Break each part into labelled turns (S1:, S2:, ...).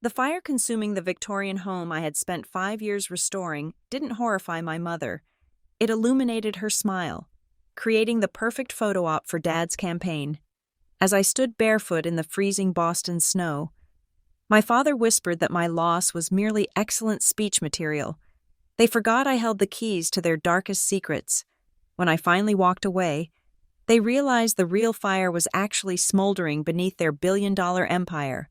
S1: The fire consuming the Victorian home I had spent 5 years restoring didn't horrify my mother. It illuminated her smile, creating the perfect photo op for Dad's campaign. As I stood barefoot in the freezing Boston snow, my father whispered that my loss was merely excellent speech material. They forgot I held the keys to their darkest secrets. When I finally walked away, they realized the real fire was actually smoldering beneath their billion-dollar empire.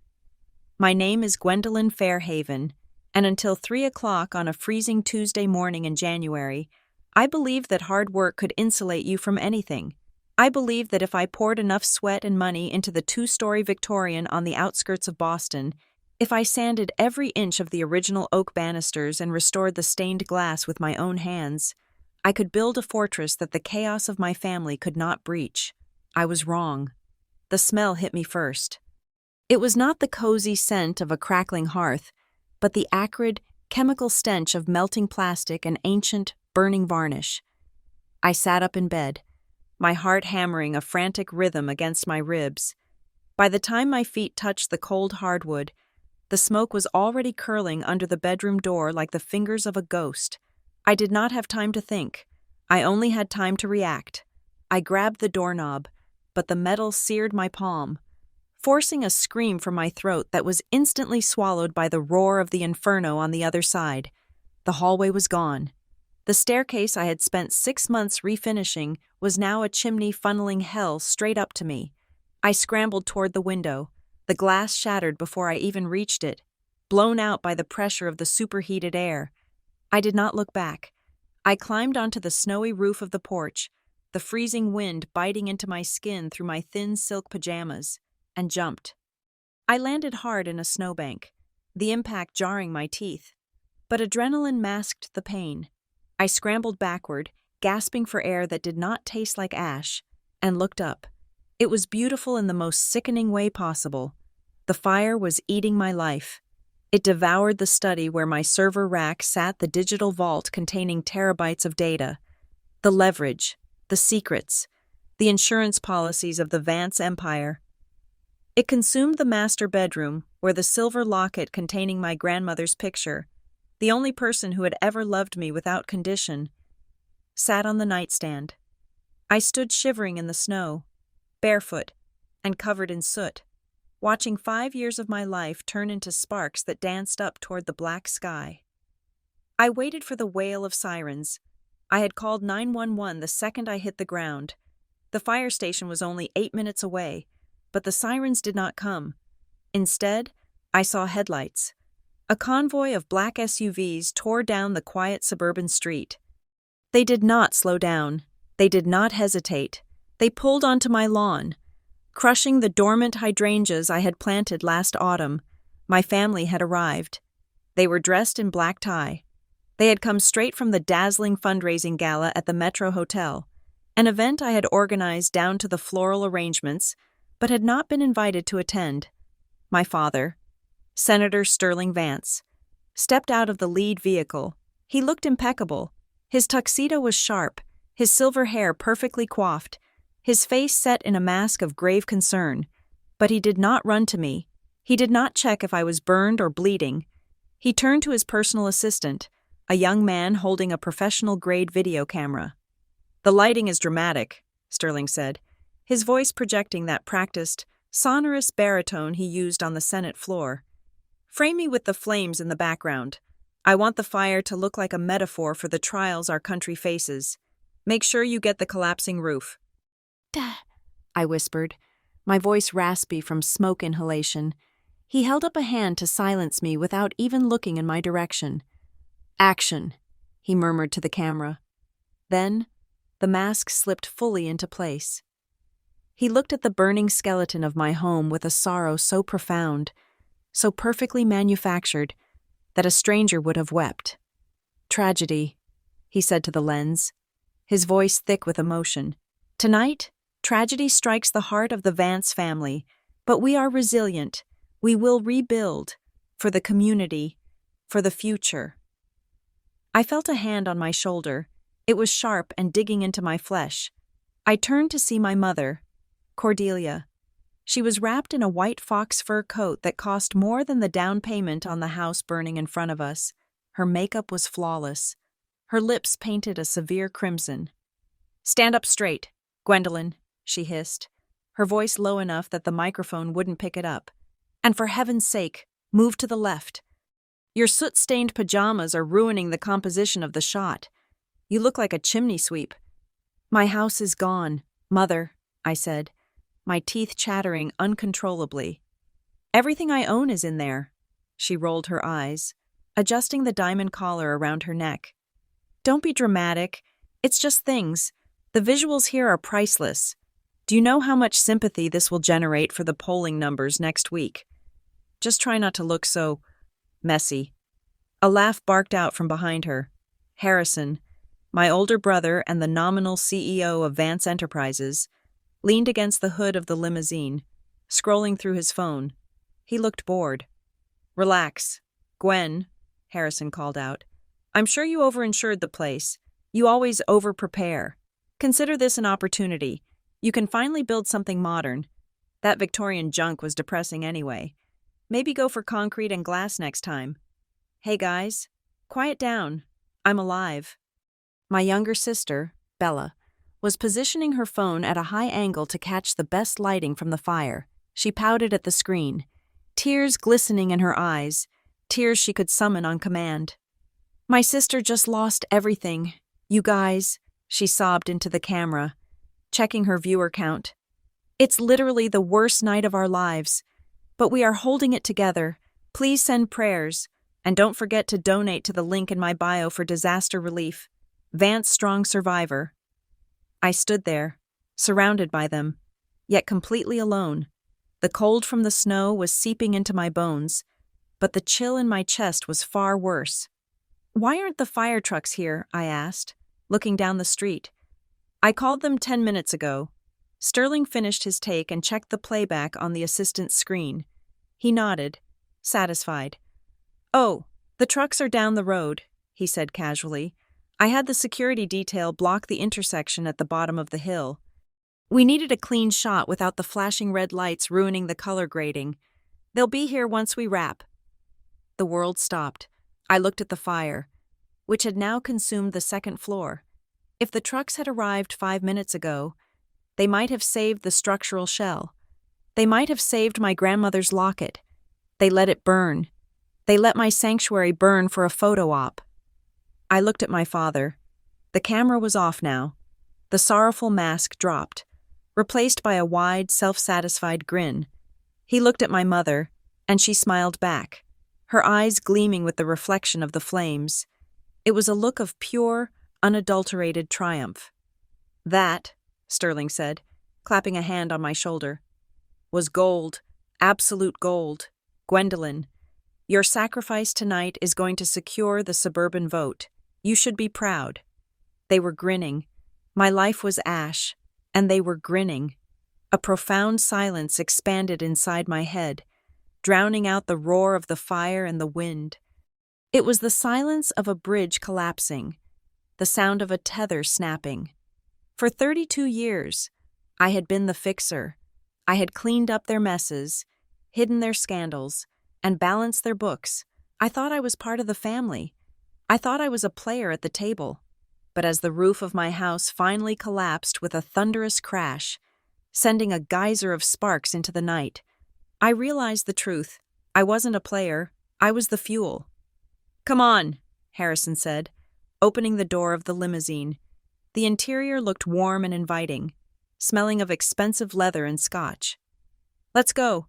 S1: My name is Gwendolyn Fairhaven, and until 3 o'clock on a freezing Tuesday morning in January, I believed that hard work could insulate you from anything. I believed that if I poured enough sweat and money into the 2-story Victorian on the outskirts of Boston, if I sanded every inch of the original oak banisters and restored the stained glass with my own hands, I could build a fortress that the chaos of my family could not breach. I was wrong. The smell hit me first. It was not the cozy scent of a crackling hearth, but the acrid, chemical stench of melting plastic and ancient, burning varnish. I sat up in bed, my heart hammering a frantic rhythm against my ribs. By the time my feet touched the cold hardwood, the smoke was already curling under the bedroom door like the fingers of a ghost. I did not have time to think. I only had time to react. I grabbed the doorknob, but the metal seared my palm, forcing a scream from my throat that was instantly swallowed by the roar of the inferno on the other side. The hallway was gone. The staircase I had spent 6 months refinishing was now a chimney funneling hell straight up to me. I scrambled toward the window. The glass shattered before I even reached it, blown out by the pressure of the superheated air. I did not look back. I climbed onto the snowy roof of the porch, the freezing wind biting into my skin through my thin silk pajamas, and jumped. I landed hard in a snowbank, the impact jarring my teeth. But adrenaline masked the pain. I scrambled backward, gasping for air that did not taste like ash, and looked up. It was beautiful in the most sickening way possible. The fire was eating my life. It devoured the study where my server rack sat, the digital vault containing terabytes of data, the leverage, the secrets, the insurance policies of the Vance empire. It consumed the master bedroom, where the silver locket containing my grandmother's picture, the only person who had ever loved me without condition, sat on the nightstand. I stood shivering in the snow, barefoot, and covered in soot, watching 5 years of my life turn into sparks that danced up toward the black sky. I waited for the wail of sirens. I had called 911 the second I hit the ground. The fire station was only 8 minutes away, but the sirens did not come. Instead, I saw headlights. A convoy of black SUVs tore down the quiet suburban street. They did not slow down. They did not hesitate. They pulled onto my lawn, crushing the dormant hydrangeas I had planted last autumn. My family had arrived. They were dressed in black tie. They had come straight from the dazzling fundraising gala at the Metro Hotel, an event I had organized down to the floral arrangements, but had not been invited to attend. My father, Senator Sterling Vance, stepped out of the lead vehicle. He looked impeccable. His tuxedo was sharp, his silver hair perfectly coiffed, his face set in a mask of grave concern. But he did not run to me. He did not check if I was burned or bleeding. He turned to his personal assistant, a young man holding a professional-grade video camera. "The lighting is dramatic," Sterling said, his voice projecting that practiced, sonorous baritone he used on the Senate floor. "Frame me with the flames in the background. I want the fire to look like a metaphor for the trials our country faces. Make sure you get the collapsing roof." "Dad," I whispered, my voice raspy from smoke inhalation. He held up a hand to silence me without even looking in my direction. "Action," he murmured to the camera. Then, the mask slipped fully into place. He looked at the burning skeleton of my home with a sorrow so profound, so perfectly manufactured, that a stranger would have wept. "Tragedy," he said to the lens, his voice thick with emotion. "Tonight, tragedy strikes the heart of the Vance family, but we are resilient. We will rebuild, for the community, for the future." I felt a hand on my shoulder. It was sharp and digging into my flesh. I turned to see my mother, Cordelia. She was wrapped in a white fox fur coat that cost more than the down payment on the house burning in front of us. Her makeup was flawless. Her lips painted a severe crimson. "Stand up straight, Gwendolyn," she hissed, her voice low enough that the microphone wouldn't pick it up. "And for heaven's sake, move to the left. Your soot-stained pajamas are ruining the composition of the shot. You look like a chimney sweep." "My house is gone, Mother," I said, my teeth chattering uncontrollably. "Everything I own is in there." She rolled her eyes, adjusting the diamond collar around her neck. "Don't be dramatic. It's just things. The visuals here are priceless. Do you know how much sympathy this will generate for the polling numbers next week? Just try not to look so messy." A laugh barked out from behind her. Harrison, my older brother and the nominal CEO of Vance Enterprises, leaned against the hood of the limousine, scrolling through his phone. He looked bored. "Relax, Gwen," Harrison called out. "I'm sure you overinsured the place. You always over-prepare. Consider this an opportunity. You can finally build something modern. That Victorian junk was depressing anyway. Maybe go for concrete and glass next time. Hey guys, quiet down. I'm alive." My younger sister, Bella, was positioning her phone at a high angle to catch the best lighting from the fire. She pouted at the screen, tears glistening in her eyes, tears she could summon on command. "My sister just lost everything. You guys," she sobbed into the camera, checking her viewer count. "It's literally the worst night of our lives. But we are holding it together. Please send prayers. And don't forget to donate to the link in my bio for disaster relief. Vance Strong Survivor." I stood there, surrounded by them, yet completely alone. The cold from the snow was seeping into my bones, but the chill in my chest was far worse. "Why aren't the fire trucks here?" I asked, looking down the street. "I called them 10 minutes ago." Sterling finished his take and checked the playback on the assistant's screen. He nodded, satisfied. "Oh, the trucks are down the road," he said casually. "I had the security detail block the intersection at the bottom of the hill. We needed a clean shot without the flashing red lights ruining the color grading. They'll be here once we wrap." The world stopped. I looked at the fire, which had now consumed the second floor. If the trucks had arrived 5 minutes ago, they might have saved the structural shell. They might have saved my grandmother's locket. They let it burn. They let my sanctuary burn for a photo op. I looked at my father. The camera was off now. The sorrowful mask dropped, replaced by a wide, self-satisfied grin. He looked at my mother, and she smiled back, her eyes gleaming with the reflection of the flames. It was a look of pure, unadulterated triumph. "That," Sterling said, clapping a hand on my shoulder, "was gold, absolute gold. Gwendolyn, your sacrifice tonight is going to secure the suburban vote. You should be proud." They were grinning. My life was ash, and they were grinning. A profound silence expanded inside my head, drowning out the roar of the fire and the wind. It was the silence of a bridge collapsing, the sound of a tether snapping. For 32 years, I had been the fixer. I had cleaned up their messes, hidden their scandals, and balanced their books. I thought I was part of the family. I thought I was a player at the table. But as the roof of my house finally collapsed with a thunderous crash, sending a geyser of sparks into the night, I realized the truth. I wasn't a player. I was the fuel. "Come on," Harrison said, opening the door of the limousine. The interior looked warm and inviting, smelling of expensive leather and scotch. "Let's go.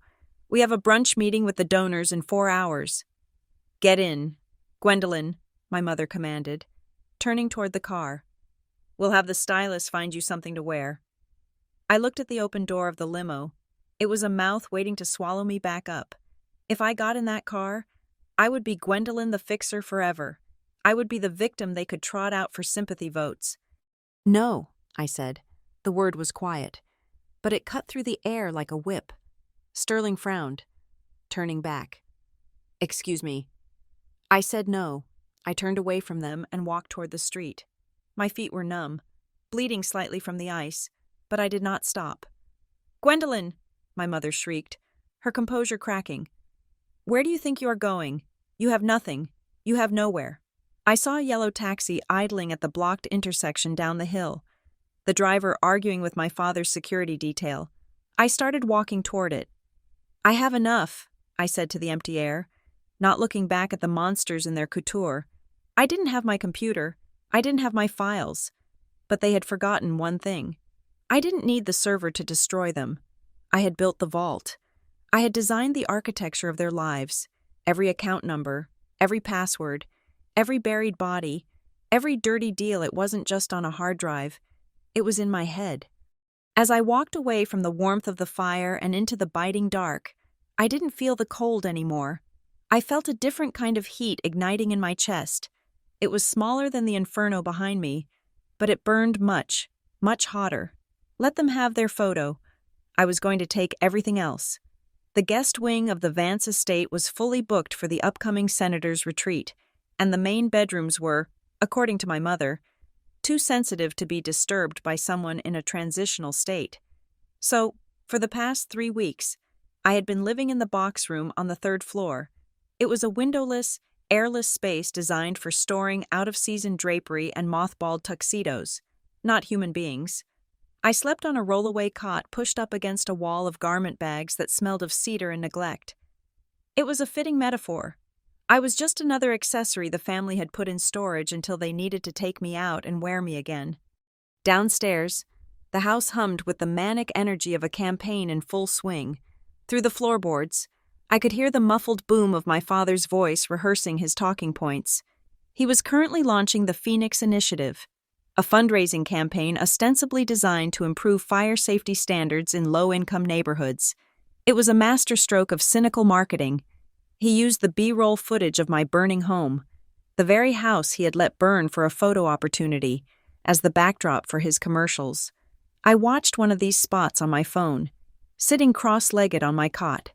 S1: We have a brunch meeting with the donors in 4 hours." "Get in, Gwendolyn," my mother commanded, turning toward the car. "We'll have the stylist find you something to wear." I looked at the open door of the limo. It was a mouth waiting to swallow me back up. If I got in that car, I would be Gwendolyn the fixer forever. I would be the victim they could trot out for sympathy votes. "No," I said. The word was quiet, but it cut through the air like a whip. Sterling frowned, turning back. "Excuse me." I said no. I turned away from them and walked toward the street. My feet were numb, bleeding slightly from the ice, but I did not stop. "Gwendolyn!" my mother shrieked, her composure cracking. "Where do you think you are going? You have nothing. You have nowhere." I saw a yellow taxi idling at the blocked intersection down the hill, the driver arguing with my father's security detail. I started walking toward it. "I have enough," I said to the empty air, not looking back at the monsters in their couture. I didn't have my computer. I didn't have my files. But they had forgotten one thing. I didn't need the server to destroy them. I had built the vault. I had designed the architecture of their lives, every account number, every password, every buried body, every dirty deal. It wasn't just on a hard drive. It was in my head. As I walked away from the warmth of the fire and into the biting dark, I didn't feel the cold anymore. I felt a different kind of heat igniting in my chest. It was smaller than the inferno behind me, but it burned much, much hotter. Let them have their photo. I was going to take everything else. The guest wing of the Vance estate was fully booked for the upcoming senator's retreat, and the main bedrooms were, according to my mother, too sensitive to be disturbed by someone in a transitional state. So, for the past 3 weeks, I had been living in the box room on the 3rd floor. It was a windowless, airless space designed for storing out-of-season drapery and mothballed tuxedos, not human beings. I slept on a rollaway cot pushed up against a wall of garment bags that smelled of cedar and neglect. It was a fitting metaphor. I was just another accessory the family had put in storage until they needed to take me out and wear me again. Downstairs, the house hummed with the manic energy of a campaign in full swing. Through the floorboards, I could hear the muffled boom of my father's voice rehearsing his talking points. He was currently launching the Phoenix Initiative, a fundraising campaign ostensibly designed to improve fire safety standards in low-income neighborhoods. It was a masterstroke of cynical marketing. He used the B-roll footage of my burning home, the very house he had let burn for a photo opportunity, as the backdrop for his commercials. I watched one of these spots on my phone, sitting cross-legged on my cot.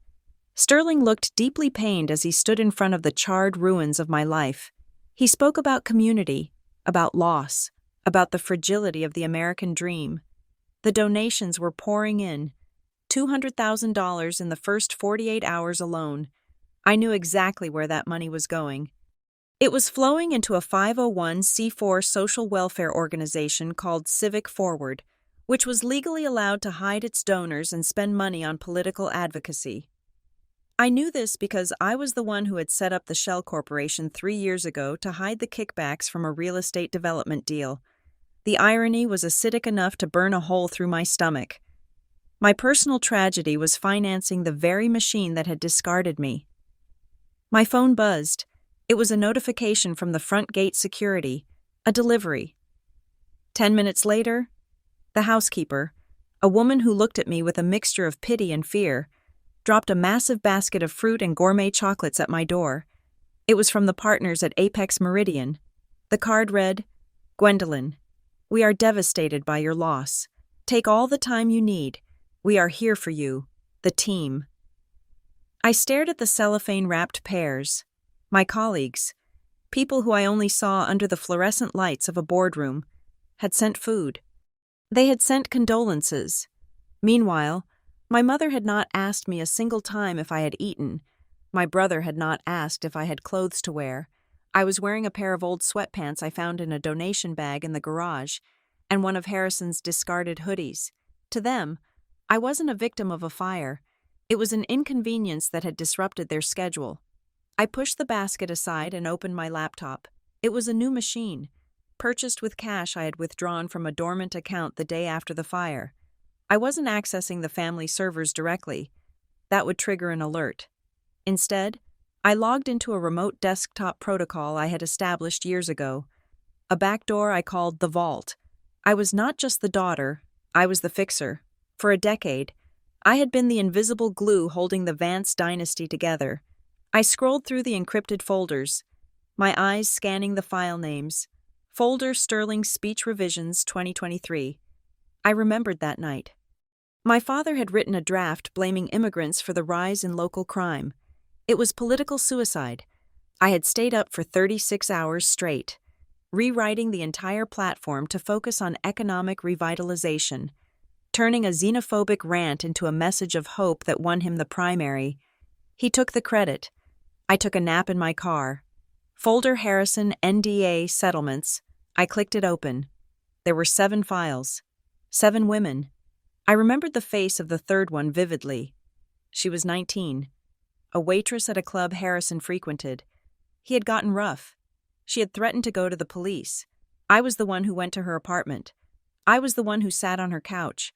S1: Sterling looked deeply pained as he stood in front of the charred ruins of my life. He spoke about community, about loss, about the fragility of the American dream. The donations were pouring in, $200,000 in the first 48 hours alone. I knew exactly where that money was going. It was flowing into a 501c4 social welfare organization called Civic Forward, which was legally allowed to hide its donors and spend money on political advocacy. I knew this because I was the one who had set up the Shell Corporation 3 years ago to hide the kickbacks from a real estate development deal. The irony was acidic enough to burn a hole through my stomach. My personal tragedy was financing the very machine that had discarded me. My phone buzzed. It was a notification from the front gate security, a delivery. 10 minutes later, the housekeeper, a woman who looked at me with a mixture of pity and fear, dropped a massive basket of fruit and gourmet chocolates at my door. It was from the partners at Apex Meridian. The card read, "Gwendolyn, we are devastated by your loss. Take all the time you need. We are here for you, the team." I stared at the cellophane-wrapped pears. My colleagues, people who I only saw under the fluorescent lights of a boardroom, had sent food. They had sent condolences. Meanwhile, my mother had not asked me a single time if I had eaten. My brother had not asked if I had clothes to wear. I was wearing a pair of old sweatpants I found in a donation bag in the garage, and one of Harrison's discarded hoodies. To them, I wasn't a victim of a fire. It was an inconvenience that had disrupted their schedule. I pushed the basket aside and opened my laptop. It was a new machine, purchased with cash I had withdrawn from a dormant account the day after the fire. I wasn't accessing the family servers directly. That would trigger an alert. Instead, I logged into a remote desktop protocol I had established years ago, a backdoor I called the Vault. I was not just the daughter, I was the fixer. For a decade, I had been the invisible glue holding the Vance dynasty together. I scrolled through the encrypted folders, my eyes scanning the file names. Folder Sterling Speech Revisions 2023. I remembered that night. My father had written a draft blaming immigrants for the rise in local crime. It was political suicide. I had stayed up for 36 hours straight, rewriting the entire platform to focus on economic revitalization. turning a xenophobic rant into a message of hope that won him the primary. He took the credit. I took a nap in my car. Folder Harrison NDA settlements. I clicked it open. There were 7 files. 7 women. I remembered the face of the third one vividly. She was 19. A waitress at a club Harrison frequented. He had gotten rough. She had threatened to go to the police. I was the one who went to her apartment. I was the one who sat on her couch,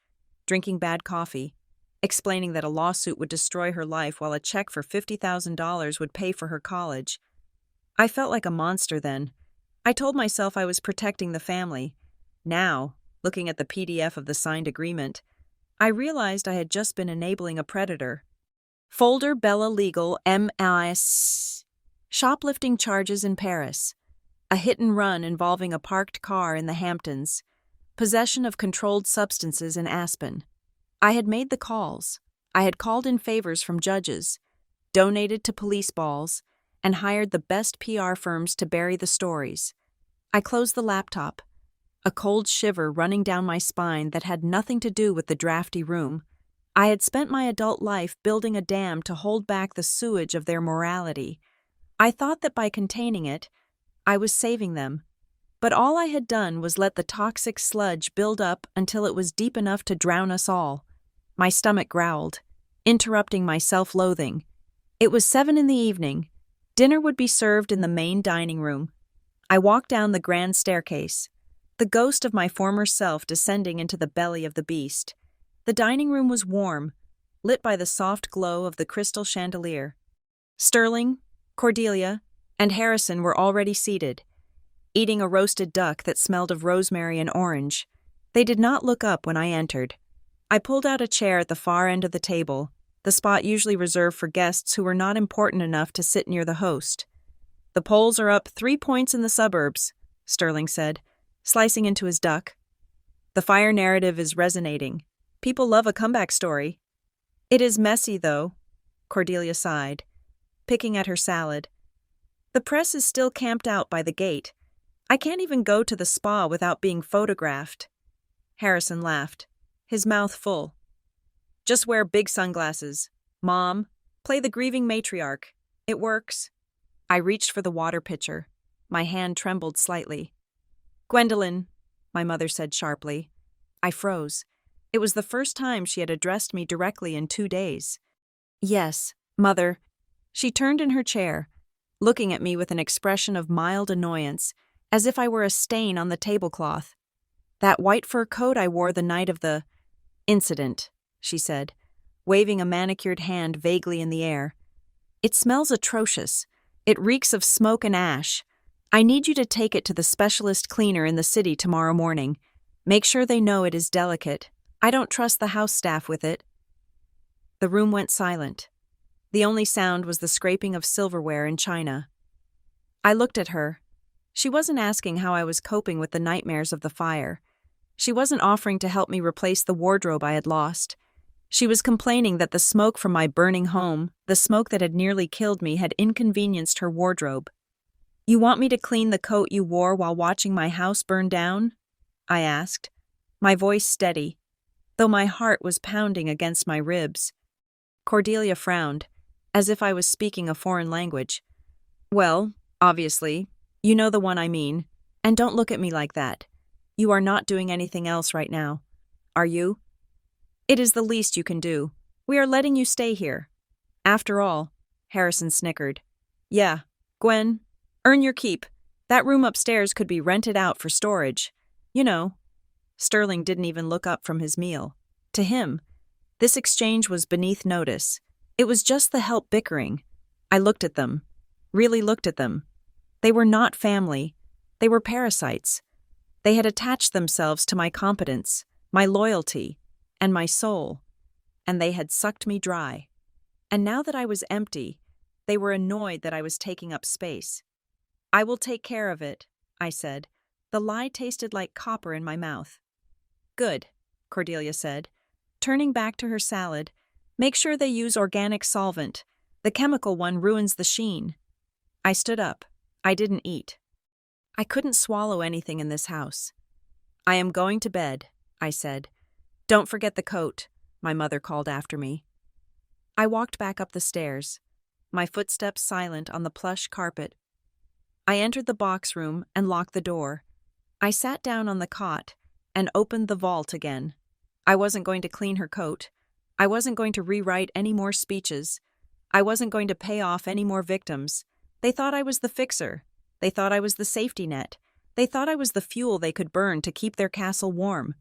S1: drinking bad coffee, explaining that a lawsuit would destroy her life while a check for $50,000 would pay for her college. I felt like a monster then. I told myself I was protecting the family. Now, looking at the PDF of the signed agreement, I realized I had just been enabling a predator. Folder Bella Legal MIS. Shoplifting charges in Paris. A hit and run involving a parked car in the Hamptons. Possession of controlled substances in Aspen. I had made the calls. I had called in favors from judges, donated to police balls, and hired the best PR firms to bury the stories. I closed the laptop, a cold shiver running down my spine that had nothing to do with the drafty room. I had spent my adult life building a dam to hold back the sewage of their morality. I thought that by containing it, I was saving them. But all I had done was let the toxic sludge build up until it was deep enough to drown us all. My stomach growled, interrupting my self-loathing. It was 7 in the evening. Dinner would be served in the main dining room. I walked down the grand staircase, the ghost of my former self descending into the belly of the beast. The dining room was warm, lit by the soft glow of the crystal chandelier. Sterling, Cordelia, and Harrison were already seated, eating a roasted duck that smelled of rosemary and orange. They did not look up when I entered. I pulled out a chair at the far end of the table, the spot usually reserved for guests who were not important enough to sit near the host. "The polls are up 3 points in the suburbs," Sterling said, slicing into his duck. "The fire narrative is resonating. People love a comeback story." "It is messy, though," Cordelia sighed, picking at her salad. "The press is still camped out by the gate. I can't even go to the spa without being photographed." Harrison laughed, his mouth full. "Just wear big sunglasses. Mom, play the grieving matriarch. It works." I reached for the water pitcher. My hand trembled slightly. "Gwendolyn," my mother said sharply. I froze. It was the first time she had addressed me directly in 2 days. "Yes, Mother." She turned in her chair, looking at me with an expression of mild annoyance, as if I were a stain on the tablecloth. "That white fur coat I wore the night of the incident," she said, waving a manicured hand vaguely in the air. "It smells atrocious. It reeks of smoke and ash. I need you to take it to the specialist cleaner in the city tomorrow morning. Make sure they know it is delicate. I don't trust the house staff with it." The room went silent. The only sound was the scraping of silverware and china. I looked at her. She wasn't asking how I was coping with the nightmares of the fire. She wasn't offering to help me replace the wardrobe I had lost. She was complaining that the smoke from my burning home, the smoke that had nearly killed me, had inconvenienced her wardrobe. "You want me to clean the coat you wore while watching my house burn down?" I asked, my voice steady, though my heart was pounding against my ribs. Cordelia frowned, as if I was speaking a foreign language. "Well, obviously, you know the one I mean, and don't look at me like that. You are not doing anything else right now, are you? It is the least you can do. We are letting you stay here." "After all," Harrison snickered. "Yeah, Gwen, earn your keep. That room upstairs could be rented out for storage. You know." Sterling didn't even look up from his meal. To him, this exchange was beneath notice. It was just the help bickering. I looked at them, really looked at them. They were not family. They were parasites. They had attached themselves to my competence, my loyalty, and my soul, and they had sucked me dry. And now that I was empty, they were annoyed that I was taking up space. "I will take care of it," I said. The lie tasted like copper in my mouth. "Good," Cordelia said, turning back to her salad. "Make sure they use organic solvent. The chemical one ruins the sheen." I stood up. I didn't eat. I couldn't swallow anything in this house. "I am going to bed," I said. "Don't forget the coat," my mother called after me. I walked back up the stairs, my footsteps silent on the plush carpet. I entered the box room and locked the door. I sat down on the cot and opened the vault again. I wasn't going to clean her coat. I wasn't going to rewrite any more speeches. I wasn't going to pay off any more victims. They thought I was the fixer. They thought I was the safety net. They thought I was the fuel they could burn to keep their castle warm.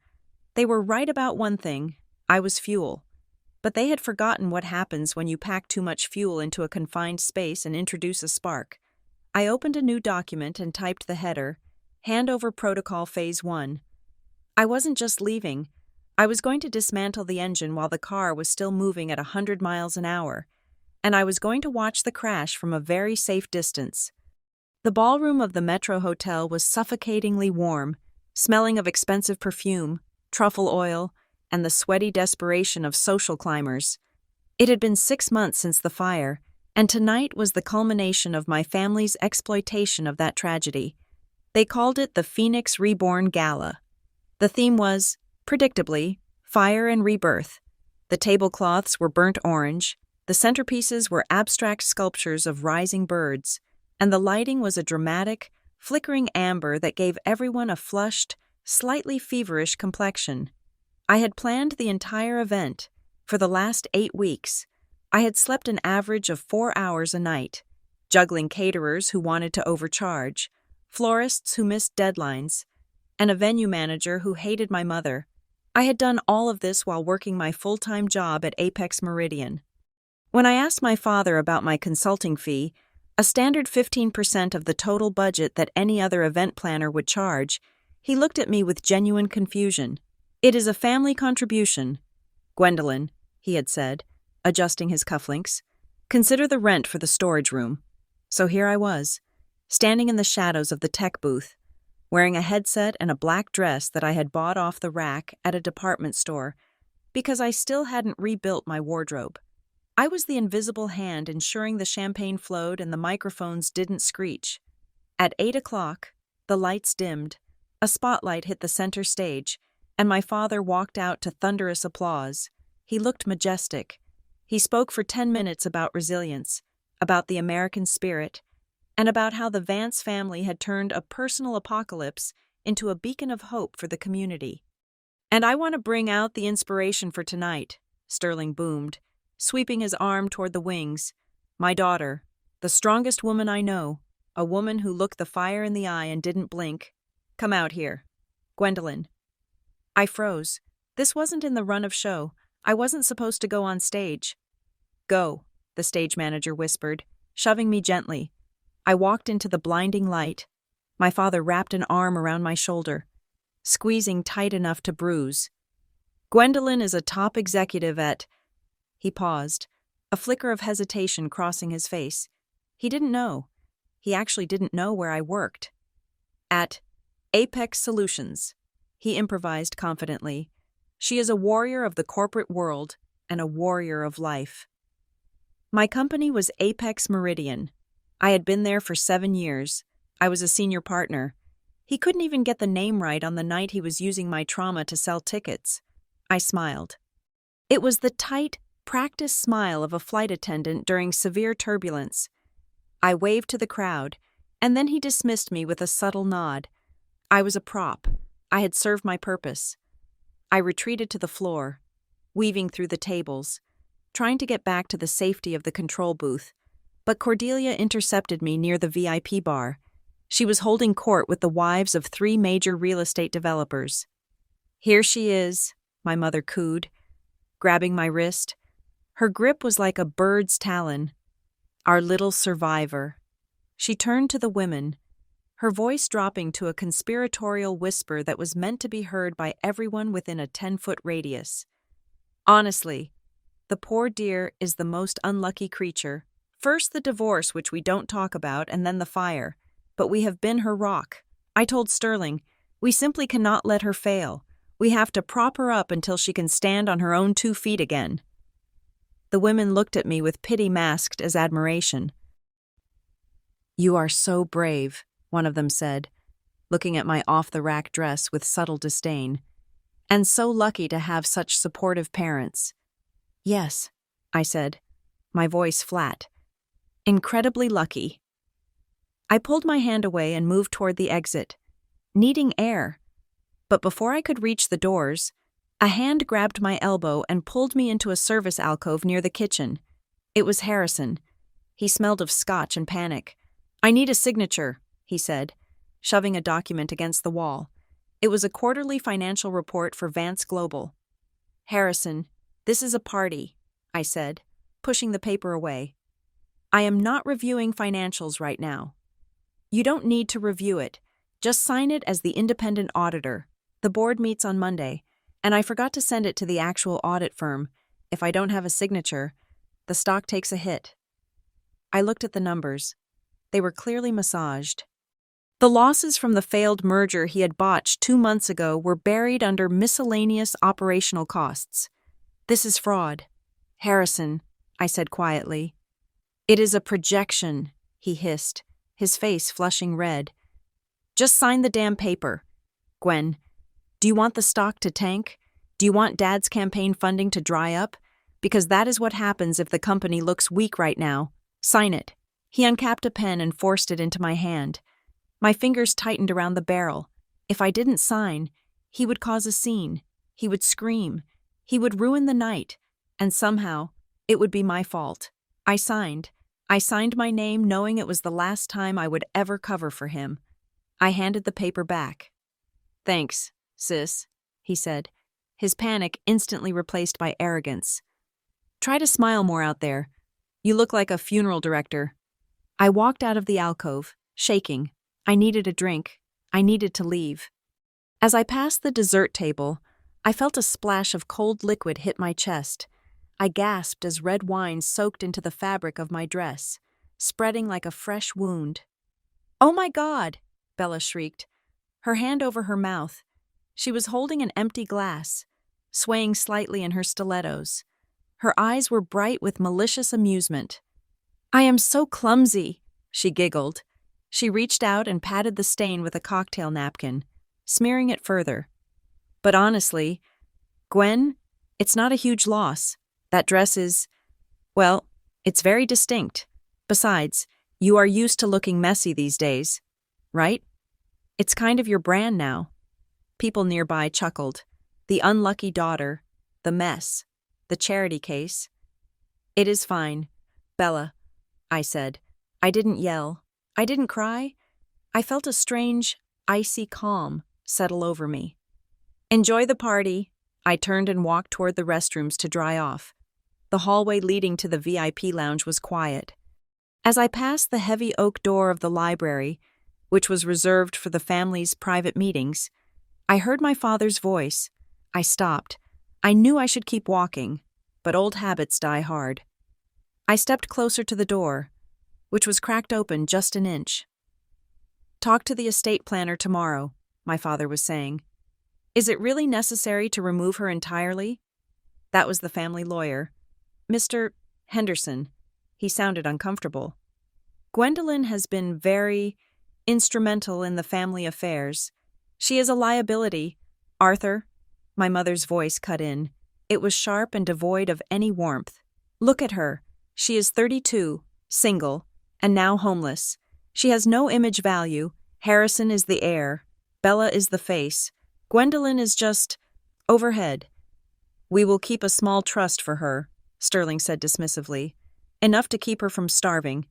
S1: They were right about one thing: I was fuel. But they had forgotten what happens when you pack too much fuel into a confined space and introduce a spark. I opened a new document and typed the header, Handover Protocol Phase 1. I wasn't just leaving. I was going to dismantle the engine while the car was still moving at 100 miles an hour, and I was going to watch the crash from a very safe distance. The ballroom of the Metro Hotel was suffocatingly warm, smelling of expensive perfume, truffle oil, and the sweaty desperation of social climbers. It had been 6 months since the fire, and tonight was the culmination of my family's exploitation of that tragedy. They called it the Phoenix Reborn Gala. The theme was, predictably, fire and rebirth. The tablecloths were burnt orange, the centerpieces were abstract sculptures of rising birds, and the lighting was a dramatic, flickering amber that gave everyone a flushed, slightly feverish complexion. I had planned the entire event. For the last 8 weeks, I had slept an average of 4 hours a night, juggling caterers who wanted to overcharge, florists who missed deadlines, and a venue manager who hated my mother. I had done all of this while working my full-time job at Apex Meridian. When I asked my father about my consulting fee, a standard 15% of the total budget that any other event planner would charge, he looked at me with genuine confusion. "It is a family contribution. Gwendolyn," he had said, adjusting his cufflinks, "consider the rent for the storage room." So here I was, standing in the shadows of the tech booth, wearing a headset and a black dress that I had bought off the rack at a department store because I still hadn't rebuilt my wardrobe. I was the invisible hand ensuring the champagne flowed and the microphones didn't screech. At 8 o'clock, the lights dimmed, a spotlight hit the center stage, and my father walked out to thunderous applause. He looked majestic. He spoke for 10 minutes about resilience, about the American spirit, and about how the Vance family had turned a personal apocalypse into a beacon of hope for the community. "And I want to bring out the inspiration for tonight," Sterling boomed, sweeping his arm toward the wings. "My daughter, the strongest woman I know, a woman who looked the fire in the eye and didn't blink. Come out here. Gwendolyn." I froze. This wasn't in the run of show. I wasn't supposed to go on stage. "Go," the stage manager whispered, shoving me gently. I walked into the blinding light. My father wrapped an arm around my shoulder, squeezing tight enough to bruise. "Gwendolyn is a top executive at—" He paused, a flicker of hesitation crossing his face. He didn't know. He actually didn't know where I worked. "At Apex Solutions," he improvised confidently. "She is a warrior of the corporate world and a warrior of life." My company was Apex Meridian. I had been there for 7 years. I was a senior partner. He couldn't even get the name right on the night he was using my trauma to sell tickets. I smiled. It was the tight, practiced smile of a flight attendant during severe turbulence. I waved to the crowd, and then he dismissed me with a subtle nod. I was a prop. I had served my purpose. I retreated to the floor, weaving through the tables, trying to get back to the safety of the control booth. But Cordelia intercepted me near the VIP bar. She was holding court with the wives of 3 major real estate developers. "Here she is," my mother cooed, grabbing my wrist. Her grip was like a bird's talon. "Our little survivor." She turned to the women, her voice dropping to a conspiratorial whisper that was meant to be heard by everyone within a 10-foot radius. "Honestly, the poor dear is the most unlucky creature. First the divorce, which we don't talk about, and then the fire. But we have been her rock. I told Sterling, we simply cannot let her fail. We have to prop her up until she can stand on her own 2 feet again." The women looked at me with pity masked as admiration. "You are so brave," one of them said, looking at my off-the-rack dress with subtle disdain. And so lucky to have such supportive parents. Yes, I said, my voice flat. Incredibly lucky. I pulled my hand away and moved toward the exit, needing air. But before I could reach the doors, a hand grabbed my elbow and pulled me into a service alcove near the kitchen. It was Harrison. He smelled of scotch and panic. I need a signature, he said, shoving a document against the wall. It was a quarterly financial report for Vance Global. Harrison, this is a party, I said, pushing the paper away. I am not reviewing financials right now. You don't need to review it. Just sign it as the independent auditor. The board meets on Monday, and I forgot to send it to the actual audit firm. If I don't have a signature, the stock takes a hit. I looked at the numbers. They were clearly massaged. The losses from the failed merger he had botched 2 months ago were buried under miscellaneous operational costs. This is fraud. Harrison, I said quietly. It is a projection, he hissed, his face flushing red. Just sign the damn paper. Gwen, do you want the stock to tank? Do you want Dad's campaign funding to dry up? Because that is what happens if the company looks weak right now. Sign it. He uncapped a pen and forced it into my hand. My fingers tightened around the barrel. If I didn't sign, he would cause a scene. He would scream. He would ruin the night. And somehow, it would be my fault. I signed. I signed my name knowing it was the last time I would ever cover for him. I handed the paper back. Thanks, sis, he said, his panic instantly replaced by arrogance. Try to smile more out there. You look like a funeral director. I walked out of the alcove, shaking. I needed a drink. I needed to leave. As I passed the dessert table, I felt a splash of cold liquid hit my chest. I gasped as red wine soaked into the fabric of my dress, spreading like a fresh wound. Oh my God! Bella shrieked, her hand over her mouth. She was holding an empty glass, swaying slightly in her stilettos. Her eyes were bright with malicious amusement. I am so clumsy, she giggled. She reached out and patted the stain with a cocktail napkin, smearing it further. But honestly, Gwen, it's not a huge loss. That dress is, well, it's very distinct. Besides, you are used to looking messy these days, right? It's kind of your brand now. People nearby chuckled. The unlucky daughter, the mess, the charity case. It is fine, Bella, I said. I didn't yell. I didn't cry. I felt a strange, icy calm settle over me. Enjoy the party. I turned and walked toward the restrooms to dry off. The hallway leading to the VIP lounge was quiet. As I passed the heavy oak door of the library, which was reserved for the family's private meetings, I heard my father's voice. I stopped. I knew I should keep walking, but old habits die hard. I stepped closer to the door, which was cracked open just an inch. Talk to the estate planner tomorrow, my father was saying. Is it really necessary to remove her entirely? That was the family lawyer. Mr. Henderson. He sounded uncomfortable. Gwendolyn has been very instrumental in the family affairs. She is a liability. Arthur, my mother's voice cut in. It was sharp and devoid of any warmth. Look at her. She is 32, single, and now homeless. She has no image value. Harrison is the heir. Bella is the face. Gwendolyn is just overhead. We will keep a small trust for her, Sterling said dismissively. Enough to keep her from starving.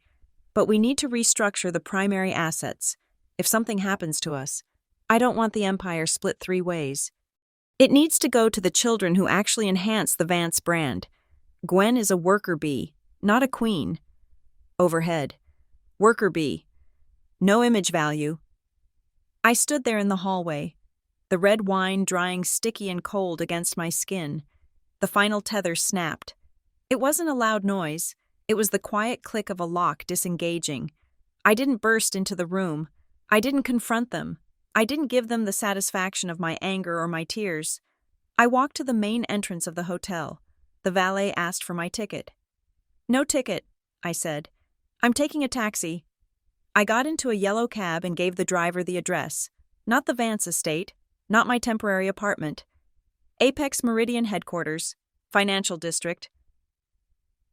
S1: But we need to restructure the primary assets. If something happens to us, I don't want the empire split 3 ways. It needs to go to the children who actually enhance the Vance brand. Gwen is a worker bee, not a queen. Overhead. Worker bee. No image value. I stood there in the hallway, the red wine drying sticky and cold against my skin. The final tether snapped. It wasn't a loud noise. It was the quiet click of a lock disengaging. I didn't burst into the room. I didn't confront them. I didn't give them the satisfaction of my anger or my tears. I walked to the main entrance of the hotel. The valet asked for my ticket. No ticket, I said. I'm taking a taxi. I got into a yellow cab and gave the driver the address. Not the Vance estate, not my temporary apartment. Apex Meridian Headquarters, Financial District.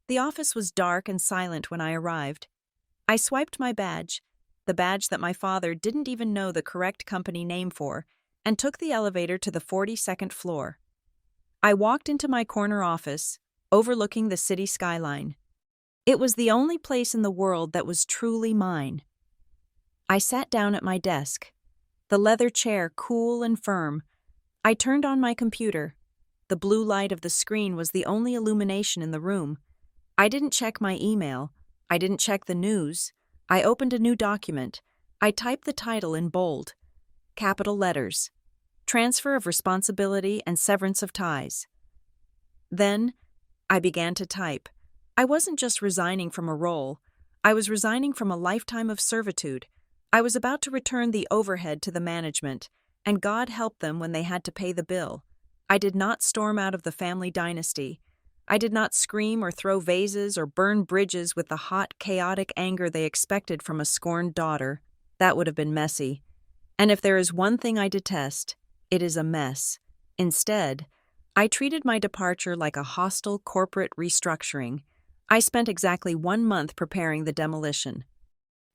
S1: The office was dark and silent when I arrived. I swiped my badge, the badge that my father didn't even know the correct company name for, and took the elevator to the 42nd floor. I walked into my corner office, overlooking the city skyline. It was the only place in the world that was truly mine. I sat down at my desk, the leather chair cool and firm. I turned on my computer. The blue light of the screen was the only illumination in the room. I didn't check my email. I didn't check the news. I opened a new document. I typed the title in bold, capital letters: Transfer of Responsibility and Severance of Ties. Then, I began to type. I wasn't just resigning from a role. I was resigning from a lifetime of servitude. I was about to return the overhead to the management, and God help them when they had to pay the bill. I did not storm out of the family dynasty. I did not scream or throw vases or burn bridges with the hot, chaotic anger they expected from a scorned daughter. That would have been messy. And if there is one thing I detest, it is a mess. Instead, I treated my departure like a hostile corporate restructuring. I spent exactly 1 month preparing the demolition.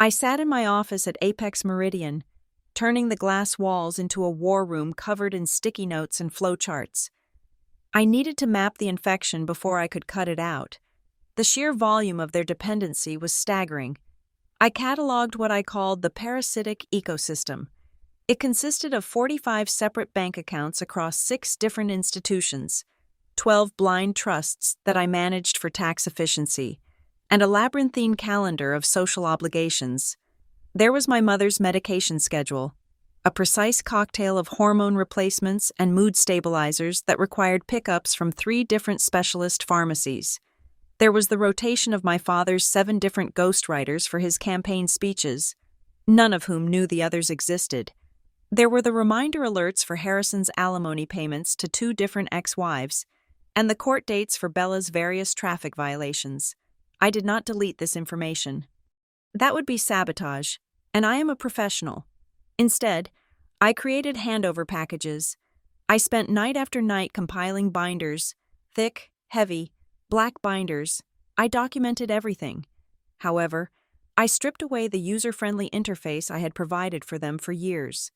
S1: I sat in my office at Apex Meridian, turning the glass walls into a war room covered in sticky notes and flowcharts. I needed to map the infection before I could cut it out. The sheer volume of their dependency was staggering. I cataloged what I called the parasitic ecosystem. It consisted of 45 separate bank accounts across 6 different institutions, 12 blind trusts that I managed for tax efficiency, and a labyrinthine calendar of social obligations. There was my mother's medication schedule, a precise cocktail of hormone replacements and mood stabilizers that required pickups from 3 different specialist pharmacies. There was the rotation of my father's 7 different ghostwriters for his campaign speeches, none of whom knew the others existed. There were the reminder alerts for Harrison's alimony payments to 2 different ex-wives, and the court dates for Bella's various traffic violations. I did not delete this information. That would be sabotage, and I am a professional. Instead, I created handover packages. I spent night after night compiling binders, thick, heavy, black binders. I documented everything. However, I stripped away the user-friendly interface I had provided for them for years.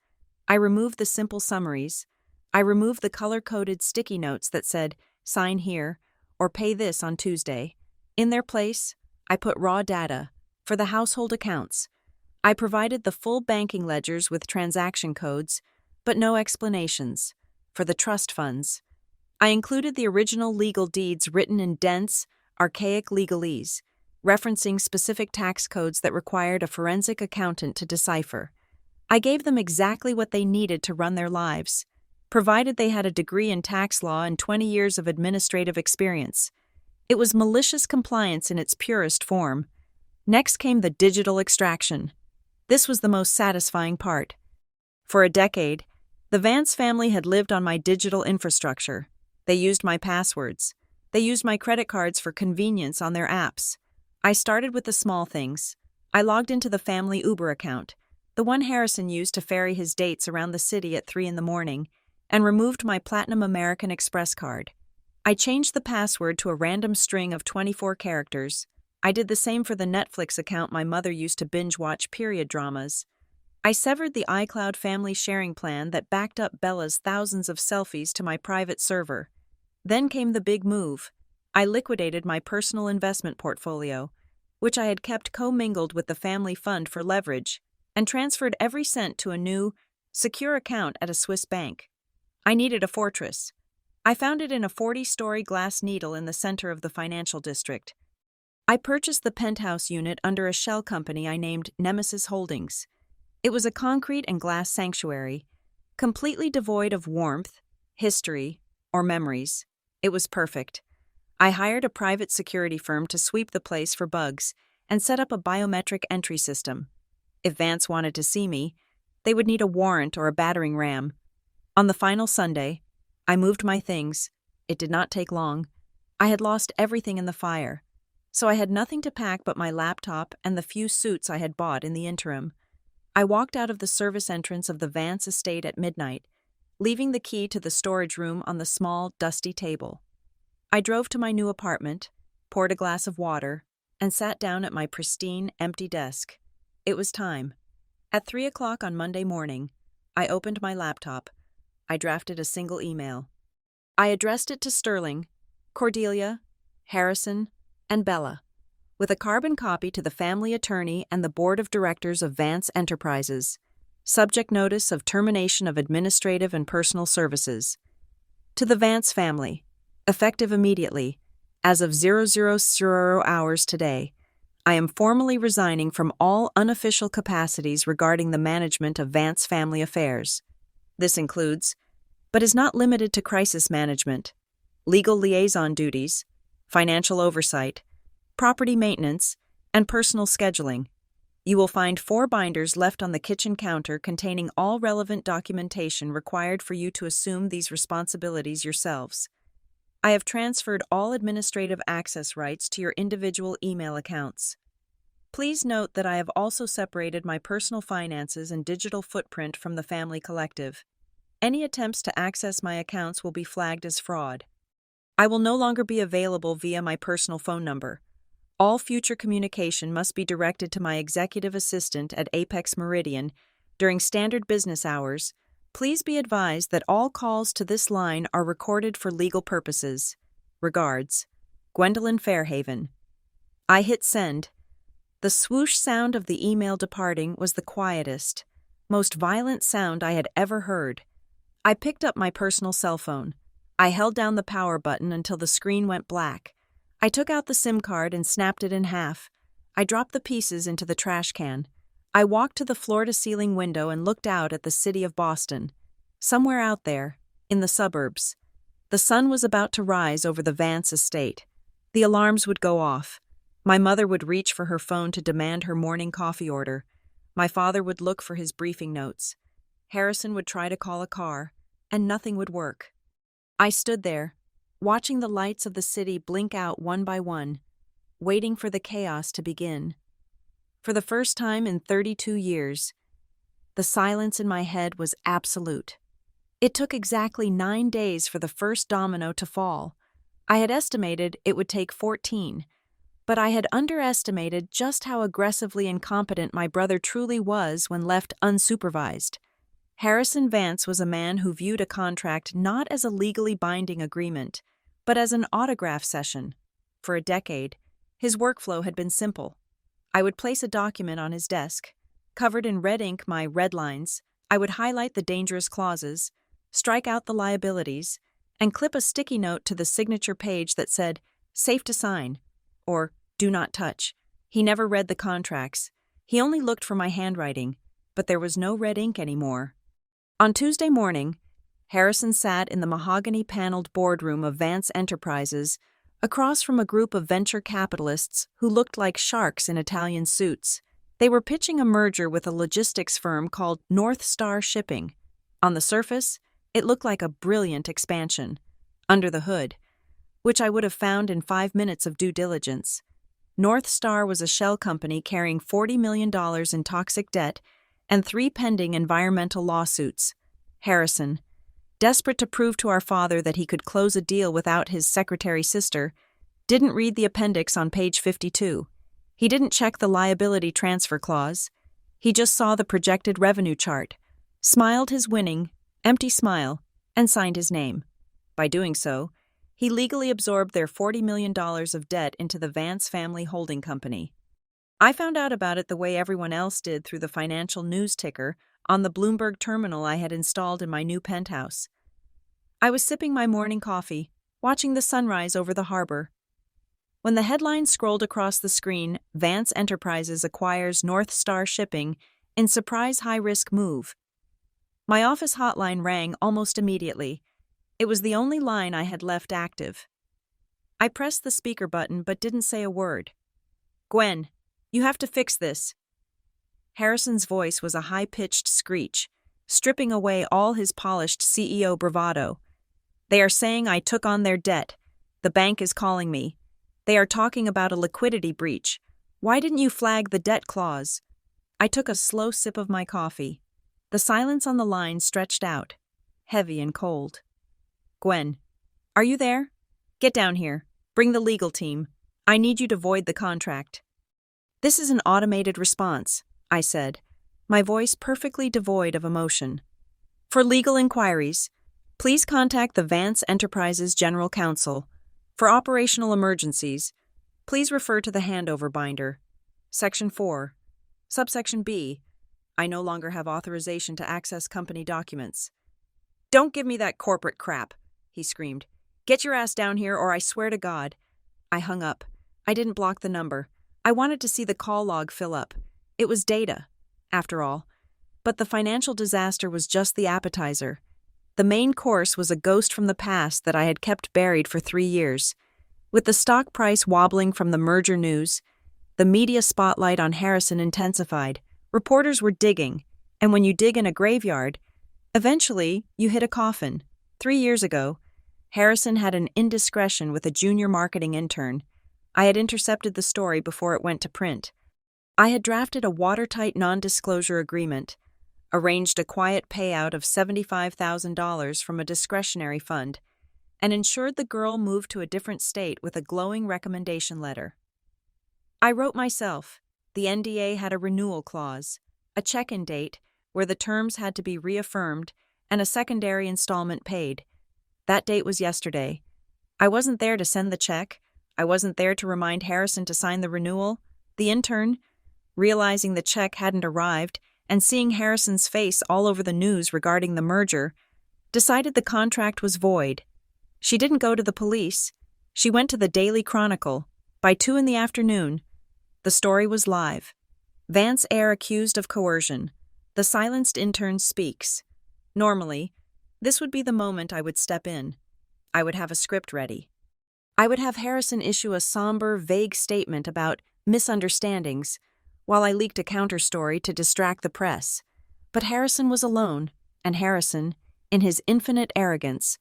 S1: I removed the simple summaries. I removed the color-coded sticky notes that said, "Sign here," or "Pay this on Tuesday." In their place, I put raw data for the household accounts. I provided the full banking ledgers with transaction codes, but no explanations, for the trust funds. I included the original legal deeds written in dense, archaic legalese, referencing specific tax codes that required a forensic accountant to decipher. I gave them exactly what they needed to run their lives, provided they had a degree in tax law and 20 years of administrative experience. It was malicious compliance in its purest form. Next came the digital extraction. This was the most satisfying part. For a decade, the Vance family had lived on my digital infrastructure. They used my passwords. They used my credit cards for convenience on their apps. I started with the small things. I logged into the family Uber account, the one Harrison used to ferry his dates around the city at 3 a.m, and removed my Platinum American Express card. I changed the password to a random string of 24 characters. I did the same for the Netflix account my mother used to binge-watch period dramas. I severed the iCloud family sharing plan that backed up Bella's thousands of selfies to my private server. Then came the big move. I liquidated my personal investment portfolio, which I had kept commingled with the family fund for leverage, and transferred every cent to a new, secure account at a Swiss bank. I needed a fortress. I found it in a 40-story glass needle in the center of the financial district. I purchased the penthouse unit under a shell company I named Nemesis Holdings. It was a concrete and glass sanctuary, completely devoid of warmth, history, or memories. It was perfect. I hired a private security firm to sweep the place for bugs and set up a biometric entry system. If Vance wanted to see me, they would need a warrant or a battering ram. On the final Sunday, I moved my things. It did not take long. I had lost everything in the fire, so I had nothing to pack but my laptop and the few suits I had bought in the interim. I walked out of the service entrance of the Vance estate at midnight. leaving the key to the storage room on the small, dusty table. I drove to my new apartment, poured a glass of water, and sat down at my pristine, empty desk. It was time. At 3 o'clock on Monday morning, I opened my laptop. I drafted a single email. I addressed it to Sterling, Cordelia, Harrison, and Bella, with a carbon copy to the family attorney and the board of directors of Vance Enterprises. Subject notice of termination of administrative and personal services. To the Vance family, effective immediately, as of 000 hours today, I am formally resigning from all unofficial capacities regarding the management of Vance family affairs. This includes, but is not limited to crisis management, legal liaison duties, financial oversight, property maintenance, and personal scheduling. You will find 4 binders left on the kitchen counter containing all relevant documentation required for you to assume these responsibilities yourselves. I have transferred all administrative access rights to your individual email accounts. Please note that I have also separated my personal finances and digital footprint from the family collective. Any attempts to access my accounts will be flagged as fraud. I will no longer be available via my personal phone number. All future communication must be directed to my executive assistant at Apex Meridian during standard business hours. Please be advised that all calls to this line are recorded for legal purposes. Regards, Gwendolyn Fairhaven. I hit send. The swoosh sound of the email departing was the quietest, most violent sound I had ever heard. I picked up my personal cell phone. I held down the power button until the screen went black. I took out the SIM card and snapped it in half. I dropped the pieces into the trash can. I walked to the floor-to-ceiling window and looked out at the city of Boston. Somewhere out there, in the suburbs, the sun was about to rise over the Vance estate. The alarms would go off. My mother would reach for her phone to demand her morning coffee order. My father would look for his briefing notes. Harrison would try to call a car, and nothing would work. I stood there, watching the lights of the city blink out one by one, waiting for the chaos to begin. For the first time in 32 years, the silence in my head was absolute. It took exactly 9 days for the first domino to fall. I had estimated it would take 14, but I had underestimated just how aggressively incompetent my brother truly was when left unsupervised. Harrison Vance was a man who viewed a contract not as a legally binding agreement, but as an autograph session. For a decade, his workflow had been simple. I would place a document on his desk, covered in red ink my red lines. I would highlight the dangerous clauses, strike out the liabilities, and clip a sticky note to the signature page that said, "Safe to sign," or "Do not touch." He never read the contracts. He only looked for my handwriting, but there was no red ink anymore. On Tuesday morning, Harrison sat in the mahogany-paneled boardroom of Vance Enterprises, across from a group of venture capitalists who looked like sharks in Italian suits. They were pitching a merger with a logistics firm called North Star Shipping. On the surface, it looked like a brilliant expansion. Under the hood, which I would have found in 5 minutes of due diligence, North Star was a shell company carrying $40 million in toxic debt and 3 pending environmental lawsuits. Harrison, desperate to prove to our father that he could close a deal without his secretary sister, didn't read the appendix on page 52. He didn't check the liability transfer clause. He just saw the projected revenue chart, smiled his winning, empty smile, and signed his name. By doing so, he legally absorbed their $40 million of debt into the Vance Family Holding Company. I found out about it the way everyone else did, through the financial news ticker on the Bloomberg terminal I had installed in my new penthouse. I was sipping my morning coffee, watching the sunrise over the harbor, when the headline scrolled across the screen, "Vance Enterprises acquires North Star Shipping in surprise high-risk move." My office hotline rang almost immediately. It was the only line I had left active. I pressed the speaker button but didn't say a word. "Gwen, you have to fix this." Harrison's voice was a high-pitched screech, stripping away all his polished CEO bravado. "They are saying I took on their debt. The bank is calling me. They are talking about a liquidity breach. Why didn't you flag the debt clause?" I took a slow sip of my coffee. The silence on the line stretched out. heavy and cold. "Gwen, are you there? Get down here. Bring the legal team. I need you to void the contract." "This is an automated response," I said, my voice perfectly devoid of emotion. "For legal inquiries, please contact the Vance Enterprises General Counsel. For operational emergencies, please refer to the handover binder. Section 4. Subsection B. I no longer have authorization to access company documents." "Don't give me that corporate crap," he screamed. "Get your ass down here or I swear to God." I hung up. I didn't block the number. I wanted to see the call log fill up. It was data, after all. But the financial disaster was just the appetizer. The main course was a ghost from the past that I had kept buried for 3 years. With the stock price wobbling from the merger news, the media spotlight on Harrison intensified. Reporters were digging, and when you dig in a graveyard, eventually you hit a coffin. 3 years ago, Harrison had an indiscretion with a junior marketing intern. I had intercepted the story before it went to print. I had drafted a watertight non-disclosure agreement, arranged a quiet payout of $75,000 from a discretionary fund, and ensured the girl moved to a different state with a glowing recommendation letter. I wrote myself. The NDA had a renewal clause, a check-in date where the terms had to be reaffirmed, and a secondary installment paid. That date was yesterday. I wasn't there to send the check. I wasn't there to remind Harrison to sign the renewal. The intern, realizing the check hadn't arrived and seeing Harrison's face all over the news regarding the merger, decided the contract was void. She didn't go to the police. She went to the Daily Chronicle. By 2 p.m, the story was live. Vance heir accused of coercion. The silenced intern speaks. Normally, this would be the moment I would step in. I would have a script ready. I would have Harrison issue a somber, vague statement about misunderstandings, while I leaked a counter-story to distract the press. But Harrison was alone, and Harrison, in his infinite arrogance,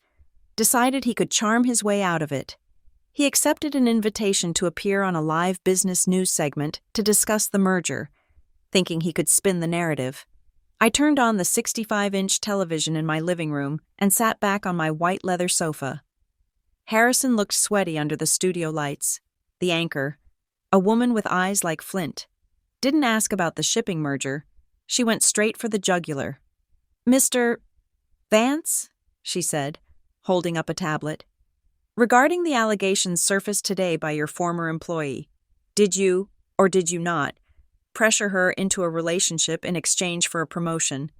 S1: decided he could charm his way out of it. He accepted an invitation to appear on a live business news segment to discuss the merger, thinking he could spin the narrative. I turned on the 65-inch television in my living room and sat back on my white leather sofa. Harrison looked sweaty under the studio lights. The anchor, a woman with eyes like flint, didn't ask about the shipping merger. She went straight for the jugular. "Mr. Vance?" she said, holding up a tablet. "Regarding the allegations surfaced today by your former employee, did you, or did you not, pressure her into a relationship in exchange for a promotion?"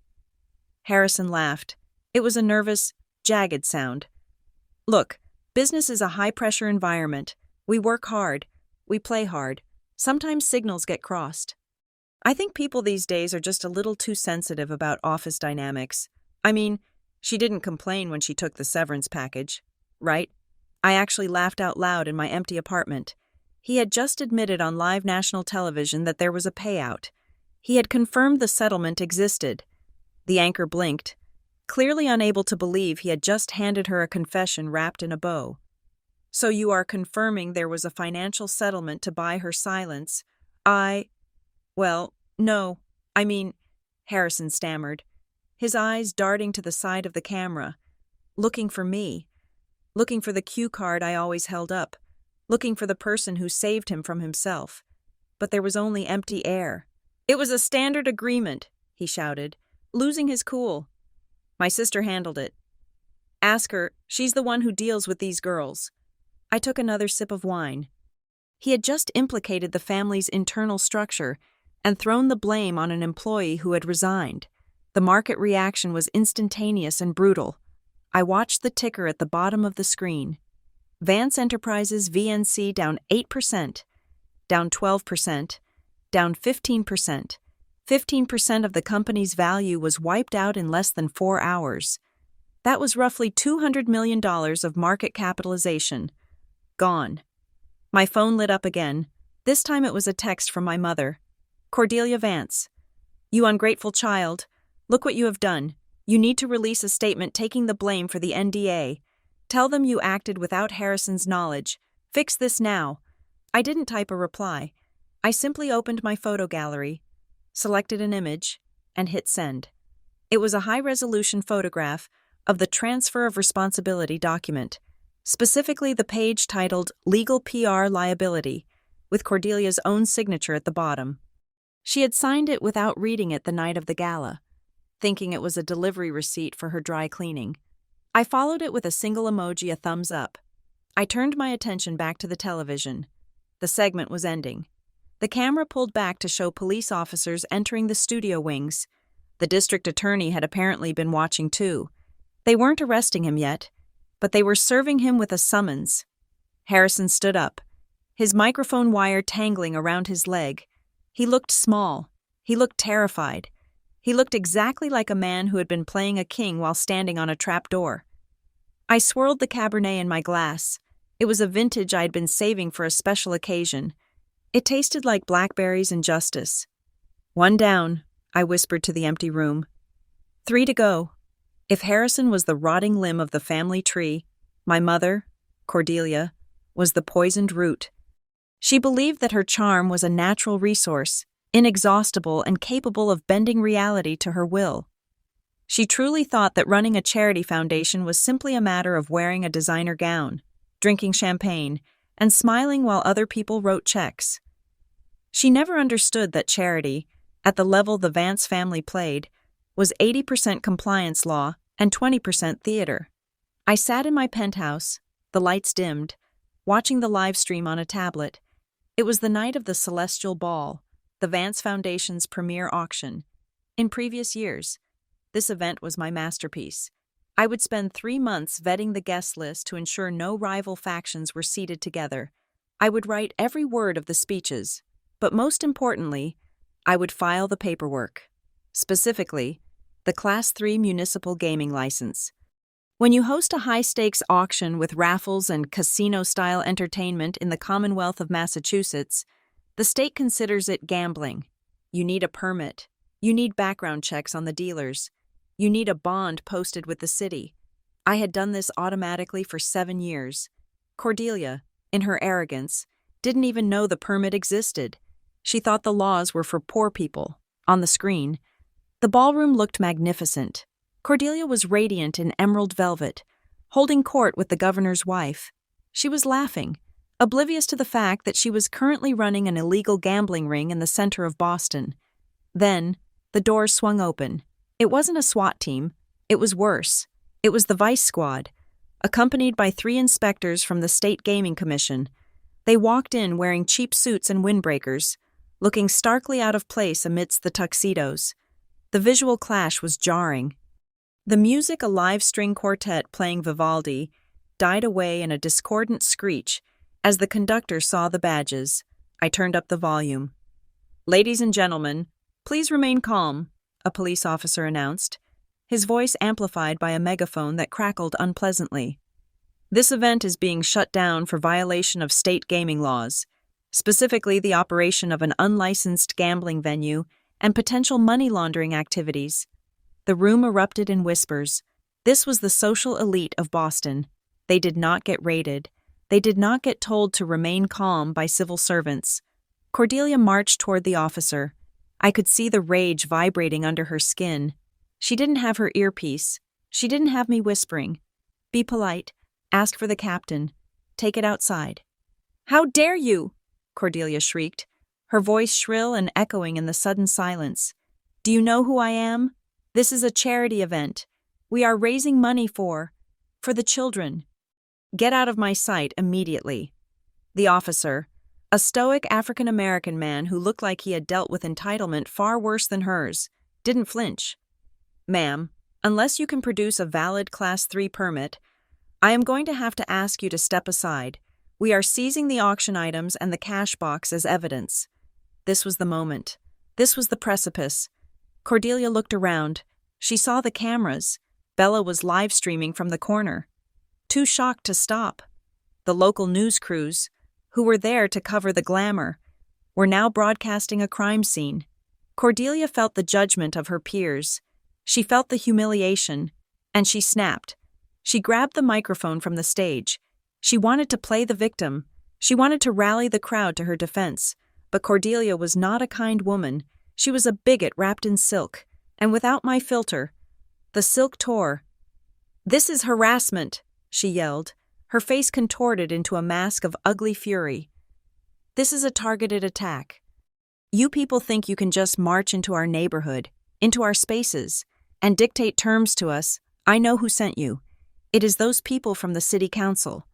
S1: Harrison laughed. It was a nervous, jagged sound. "Look, business is a high-pressure environment. We work hard. We play hard. Sometimes signals get crossed. I think people these days are just a little too sensitive about office dynamics. I mean, she didn't complain when she took the severance package, right? I actually laughed out loud in my empty apartment. He had just admitted on live national television that there was a payout. He had confirmed the settlement existed. The anchor blinked, clearly unable to believe he had just handed her a confession wrapped in a bow. "So you are confirming there was a financial settlement to buy her silence? Well, no, I mean," Harrison stammered, his eyes darting to the side of the camera, looking for me, looking for the cue card I always held up, looking for the person who saved him from himself. But there was only empty air. "It was a standard agreement," he shouted, losing his cool. "My sister handled it. Ask her, she's the one who deals with these girls." I took another sip of wine. He had just implicated the family's internal structure and thrown the blame on an employee who had resigned. The market reaction was instantaneous and brutal. I watched the ticker at the bottom of the screen. Vance Enterprises VNC down 8%, down 12%, down 15%. 15% of the company's value was wiped out in less than 4 hours. That was roughly $200 million of market capitalization. Gone. My phone lit up again. This time it was a text from my mother. "Cordelia Vance. You ungrateful child. Look what you have done. You need to release a statement taking the blame for the NDA. Tell them you acted without Harrison's knowledge. Fix this now." I didn't type a reply. I simply opened my photo gallery, selected an image, and hit send. It was a high-resolution photograph of the Transfer of Responsibility document, specifically the page titled Legal PR Liability, with Cordelia's own signature at the bottom. She had signed it without reading it the night of the gala, thinking it was a delivery receipt for her dry cleaning. I followed it with a single emoji, a thumbs up. I turned my attention back to the television. The segment was ending. The camera pulled back to show police officers entering the studio wings. The district attorney had apparently been watching too. They weren't arresting him yet, but they were serving him with a summons. Harrison stood up, his microphone wire tangling around his leg. He looked small. He looked terrified. He looked exactly like a man who had been playing a king while standing on a trapdoor. I swirled the Cabernet in my glass. It was a vintage I had been saving for a special occasion. It tasted like blackberries and justice. 1 down, I whispered to the empty room. 3 to go. If Harrison was the rotting limb of the family tree, my mother, Cordelia, was the poisoned root. She believed that her charm was a natural resource, inexhaustible and capable of bending reality to her will. She truly thought that running a charity foundation was simply a matter of wearing a designer gown, drinking champagne, and smiling while other people wrote checks. She never understood that charity, at the level the Vance family played, was 80% compliance law and 20% theater. I sat in my penthouse, the lights dimmed, watching the live stream on a tablet. It was the night of the Celestial Ball, the Vance Foundation's premier auction. In previous years, this event was my masterpiece. I would spend 3 months vetting the guest list to ensure no rival factions were seated together. I would write every word of the speeches, but most importantly, I would file the paperwork. Specifically, the Class 3 municipal gaming license. When you host a high-stakes auction with raffles and casino-style entertainment in the Commonwealth of Massachusetts, the state considers it gambling. You need a permit. You need background checks on the dealers. You need a bond posted with the city. I had done this automatically for 7 years. Cordelia, in her arrogance, didn't even know the permit existed. She thought the laws were for poor people. On the screen, the ballroom looked magnificent. Cordelia was radiant in emerald velvet, holding court with the governor's wife. She was laughing, oblivious to the fact that she was currently running an illegal gambling ring in the center of Boston. Then, the doors swung open. It wasn't a SWAT team. It was worse. It was the Vice Squad, accompanied by 3 inspectors from the State Gaming Commission. They walked in wearing cheap suits and windbreakers, looking starkly out of place amidst the tuxedos. The visual clash was jarring. The music, a live string quartet playing Vivaldi, died away in a discordant screech as the conductor saw the badges. I turned up the volume. "Ladies and gentlemen, please remain calm," a police officer announced, his voice amplified by a megaphone that crackled unpleasantly. "This event is being shut down for violation of state gaming laws, specifically the operation of an unlicensed gambling venue and potential money laundering activities." The room erupted in whispers. This was the social elite of Boston. They did not get raided. They did not get told to remain calm by civil servants. Cordelia marched toward the officer. I could see the rage vibrating under her skin. She didn't have her earpiece. She didn't have me whispering. "Be polite. Ask for the captain. Take it outside." "How dare you!" Cordelia shrieked, her voice shrill and echoing in the sudden silence. "Do you know who I am? This is a charity event. We are raising money for the children. Get out of my sight immediately." The officer, a stoic African-American man who looked like he had dealt with entitlement far worse than hers, didn't flinch. "Ma'am, unless you can produce a valid Class 3 permit, I am going to have to ask you to step aside. We are seizing the auction items and the cash box as evidence." This was the moment. This was the precipice. Cordelia looked around. She saw the cameras. Bella was live streaming from the corner. Too shocked to stop. The local news crews, who were there to cover the glamour, were now broadcasting a crime scene. Cordelia felt the judgment of her peers. She felt the humiliation, and she snapped. She grabbed the microphone from the stage. She wanted to play the victim. She wanted to rally the crowd to her defense. But Cordelia was not a kind woman. She was a bigot wrapped in silk, and without my filter. The silk tore. "This is harassment," she yelled, her face contorted into a mask of ugly fury. "This is a targeted attack. You people think you can just march into our neighborhood, into our spaces, and dictate terms to us. I know who sent you. It is those people from the city council.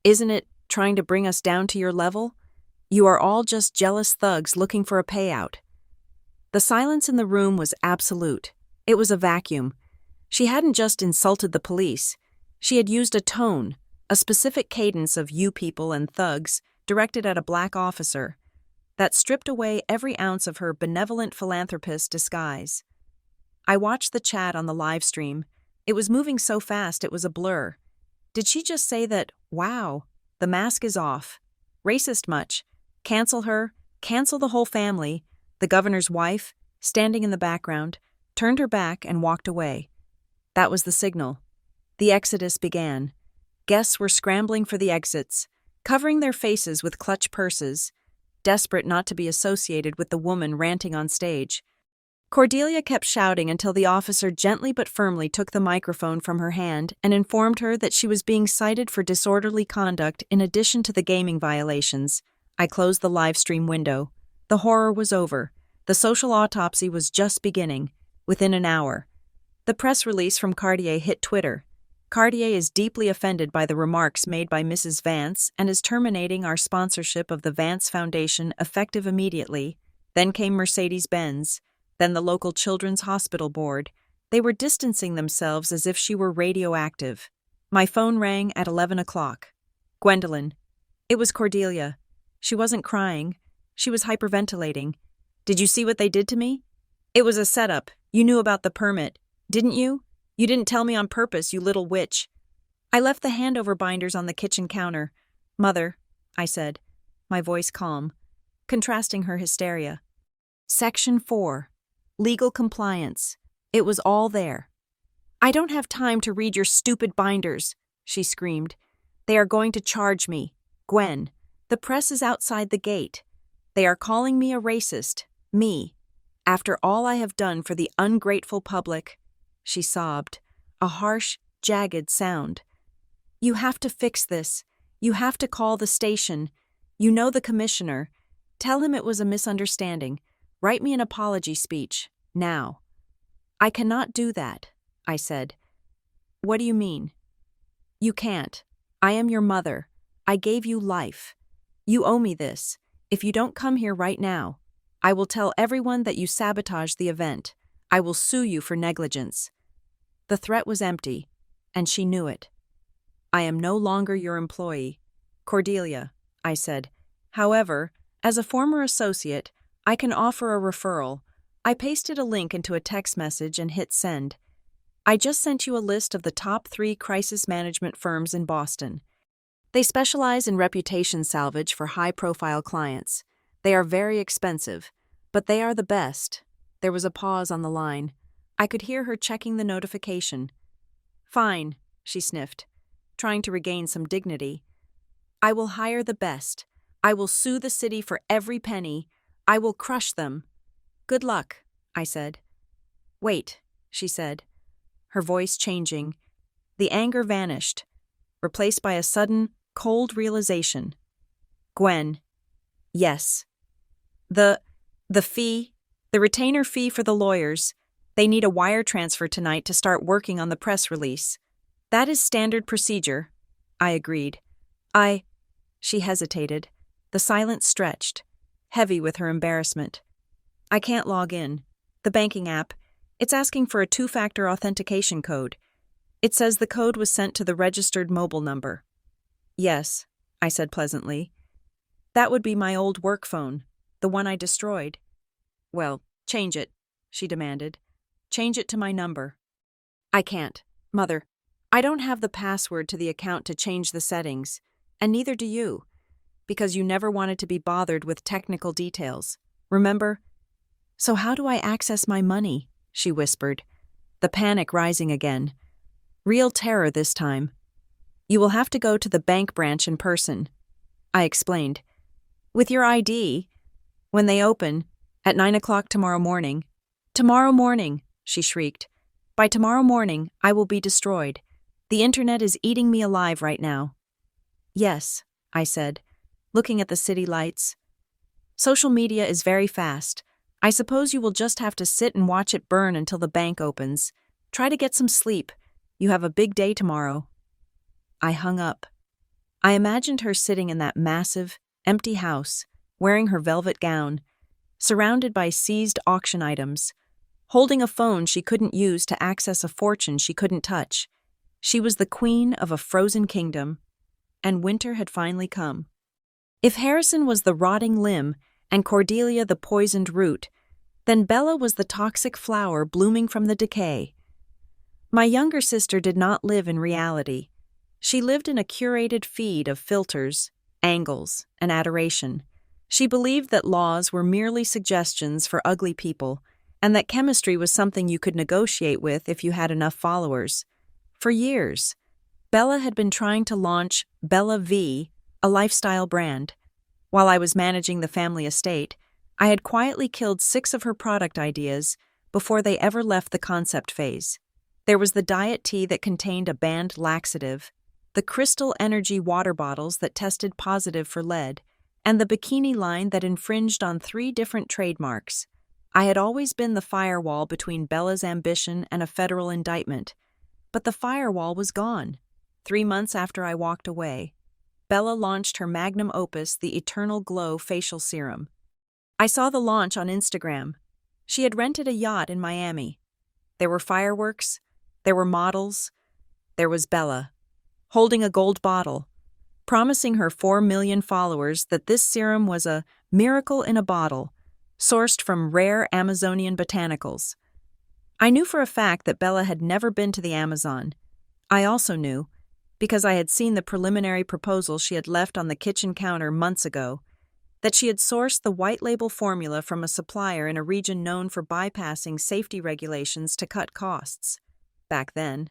S1: Isn't it trying to bring us down to your level? You are all just jealous thugs looking for a payout." The silence in the room was absolute. It was a vacuum. She hadn't just insulted the police. She had used a tone, a specific cadence of "you people" and "thugs" directed at a black officer that stripped away every ounce of her benevolent philanthropist disguise. I watched the chat on the live stream. It was moving so fast it was a blur. Did she just say that, "Wow, the mask is off"? Racist much? Cancel her, cancel the whole family. The governor's wife, standing in the background, turned her back and walked away. That was the signal. The exodus began. Guests were scrambling for the exits, covering their faces with clutch purses, desperate not to be associated with the woman ranting on stage. Cordelia kept shouting until the officer gently but firmly took the microphone from her hand and informed her that she was being cited for disorderly conduct in addition to the gaming violations. I closed the live stream window. The horror was over. The social autopsy was just beginning. Within an hour, the press release from Cartier hit Twitter. Cartier is deeply offended by the remarks made by Mrs. Vance and is terminating our sponsorship of the Vance Foundation effective immediately. Then came Mercedes-Benz, then the local Children's Hospital Board. They were distancing themselves as if she were radioactive. My phone rang at 11 o'clock. Gwendolyn. It was Cordelia. She wasn't crying. She was hyperventilating. "Did you see what they did to me? It was a setup. You knew about the permit, didn't you? You didn't tell me on purpose, you little witch." I left the handover binders on the kitchen counter. "Mother," I said, my voice calm, contrasting her hysteria. Section 4. Legal compliance. It was all there. "I don't have time to read your stupid binders," she screamed. "They are going to charge me. Gwen, the press is outside the gate. They are calling me a racist. Me. After all I have done for the ungrateful public." She sobbed, a harsh, jagged sound. "You have to fix this. You have to call the station. You know the commissioner. Tell him it was a misunderstanding. Write me an apology speech, now." "I cannot do that," I said. "What do you mean?" "You can't. I am your mother. I gave you life. You owe me this. If you don't come here right now, I will tell everyone that you sabotaged the event. I will sue you for negligence." The threat was empty, and she knew it. "I am no longer your employee, Cordelia," I said. "However, as a former associate, I can offer a referral." I pasted a link into a text message and hit send. "I just sent you a list of the top 3 crisis management firms in Boston. They specialize in reputation salvage for high-profile clients. They are very expensive, but they are the best." There was a pause on the line. I could hear her checking the notification. "Fine," she sniffed, trying to regain some dignity. "I will hire the best. I will sue the city for every penny. I will crush them." "Good luck," I said. "Wait," she said, her voice changing. The anger vanished, replaced by a sudden, cold realization. "Gwen, yes. The fee, the retainer fee for the lawyers, they need a wire transfer tonight to start working on the press release." "That is standard procedure," I agreed. She hesitated. The silence stretched, heavy with her embarrassment. "I can't log in. The banking app, it's asking for a 2-factor authentication code. It says the code was sent to the registered mobile number." "Yes," I said pleasantly. "That would be my old work phone, the one I destroyed." "Well, change it," she demanded. "Change it to my number." "I can't, Mother. I don't have the password to the account to change the settings, and neither do you, because you never wanted to be bothered with technical details. Remember?" "So how do I access my money?" she whispered, the panic rising again. Real terror this time. "You will have to go to the bank branch in person," I explained. "With your ID. When they open, at 9 o'clock tomorrow morning." "Tomorrow morning," she shrieked. "By tomorrow morning, I will be destroyed. The internet is eating me alive right now. Yes, I said, looking at the city lights. Social media is very fast. I suppose you will just have to sit and watch it burn until the bank opens. Try to get some sleep. You have a big day tomorrow. I hung up. I imagined her sitting in that massive, empty house, wearing her velvet gown, surrounded by seized auction items, holding a phone she couldn't use to access a fortune she couldn't touch. She was the queen of a frozen kingdom, and winter had finally come. If Harrison was the rotting limb and Cordelia the poisoned root, then Bella was the toxic flower blooming from the decay. My younger sister did not live in reality. She lived in a curated feed of filters, angles, and adoration. She believed that laws were merely suggestions for ugly people, and that chemistry was something you could negotiate with if you had enough followers. For years, Bella had been trying to launch Bella V, a lifestyle brand. While I was managing the family estate, I had quietly killed 6 of her product ideas before they ever left the concept phase. There was the diet tea that contained a banned laxative, the Crystal Energy water bottles that tested positive for lead, and the bikini line that infringed on 3 different trademarks. I had always been the firewall between Bella's ambition and a federal indictment, but the firewall was gone. 3 months after I walked away, Bella launched her magnum opus, the Eternal Glow Facial Serum. I saw the launch on Instagram. She had rented a yacht in Miami. There were fireworks, there were models, there was Bella, holding a gold bottle, promising her 4 million followers that this serum was a miracle in a bottle, sourced from rare Amazonian botanicals. I knew for a fact that Bella had never been to the Amazon. I also knew, because I had seen the preliminary proposal she had left on the kitchen counter months ago, that she had sourced the white label formula from a supplier in a region known for bypassing safety regulations to cut costs. Back then,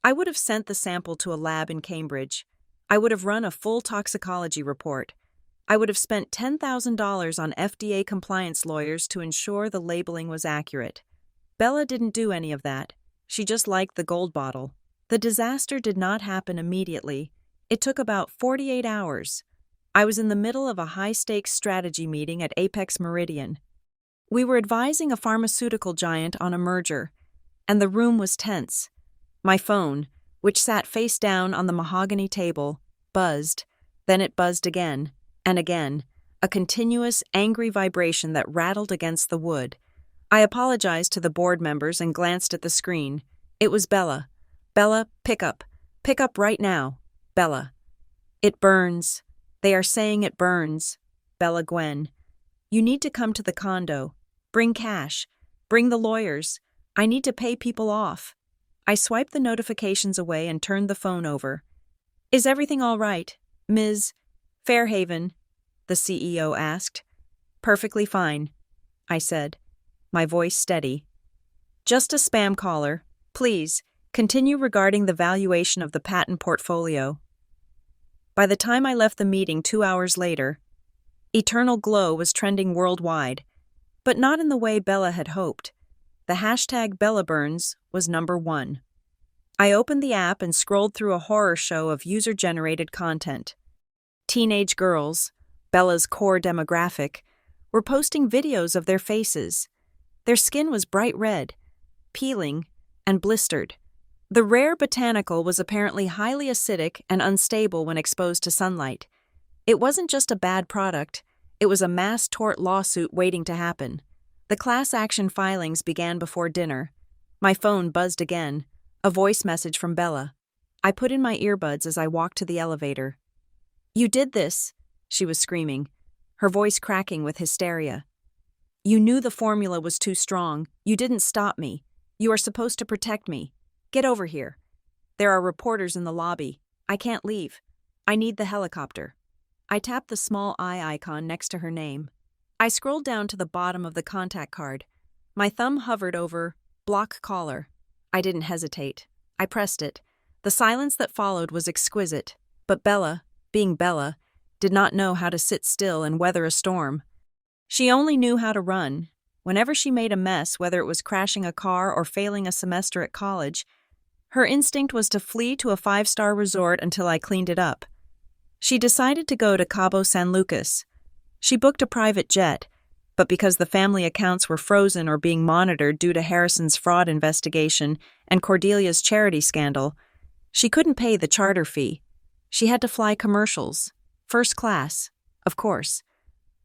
S1: I would have sent the sample to a lab in Cambridge. I would have run a full toxicology report. I would have spent $10,000 on FDA compliance lawyers to ensure the labeling was accurate. Bella didn't do any of that. She just liked the gold bottle. The disaster did not happen immediately. It took about 48 hours. I was in the middle of a high-stakes strategy meeting at Apex Meridian. We were advising a pharmaceutical giant on a merger, and the room was tense. My phone, which sat face down on the mahogany table, buzzed. Then it buzzed again, and again, a continuous, angry vibration that rattled against the wood. I apologized to the board members and glanced at the screen. It was Bella. Bella, pick up. Pick up right now. Bella. It burns. They are saying it burns. Bella Gwen. You need to come to the condo. Bring cash. Bring the lawyers. I need to pay people off. I swiped the notifications away and turned the phone over. Is everything all right, Ms. Fairhaven? The CEO asked. Perfectly fine, I said, my voice steady. Just a spam caller. Please, continue regarding the valuation of the patent portfolio. By the time I left the meeting 2 hours later, Eternal Glow was trending worldwide, but not in the way Bella had hoped. The hashtag BellaBurns was #1. I opened the app and scrolled through a horror show of user-generated content. Teenage girls, Bella's core demographic, were posting videos of their faces. Their skin was bright red, peeling, and blistered. The rare botanical was apparently highly acidic and unstable when exposed to sunlight. It wasn't just a bad product, it was a mass tort lawsuit waiting to happen. The class action filings began before dinner. My phone buzzed again, a voice message from Bella. I put in my earbuds as I walked to the elevator. You did this, she was screaming, her voice cracking with hysteria. You knew the formula was too strong. You didn't stop me. You are supposed to protect me. Get over here. There are reporters in the lobby. I can't leave. I need the helicopter. I tapped the small eye icon next to her name. I scrolled down to the bottom of the contact card. My thumb hovered over block caller. I didn't hesitate. I pressed it. The silence that followed was exquisite, but Bella, being Bella, did not know how to sit still and weather a storm. She only knew how to run. Whenever she made a mess, whether it was crashing a car or failing a semester at college, Her instinct was to flee to a 5-star resort until I cleaned it up. She decided to go to Cabo San Lucas. She booked a private jet, but because the family accounts were frozen or being monitored due to Harrison's fraud investigation and Cordelia's charity scandal, she couldn't pay the charter fee. She had to fly commercials. First class, of course,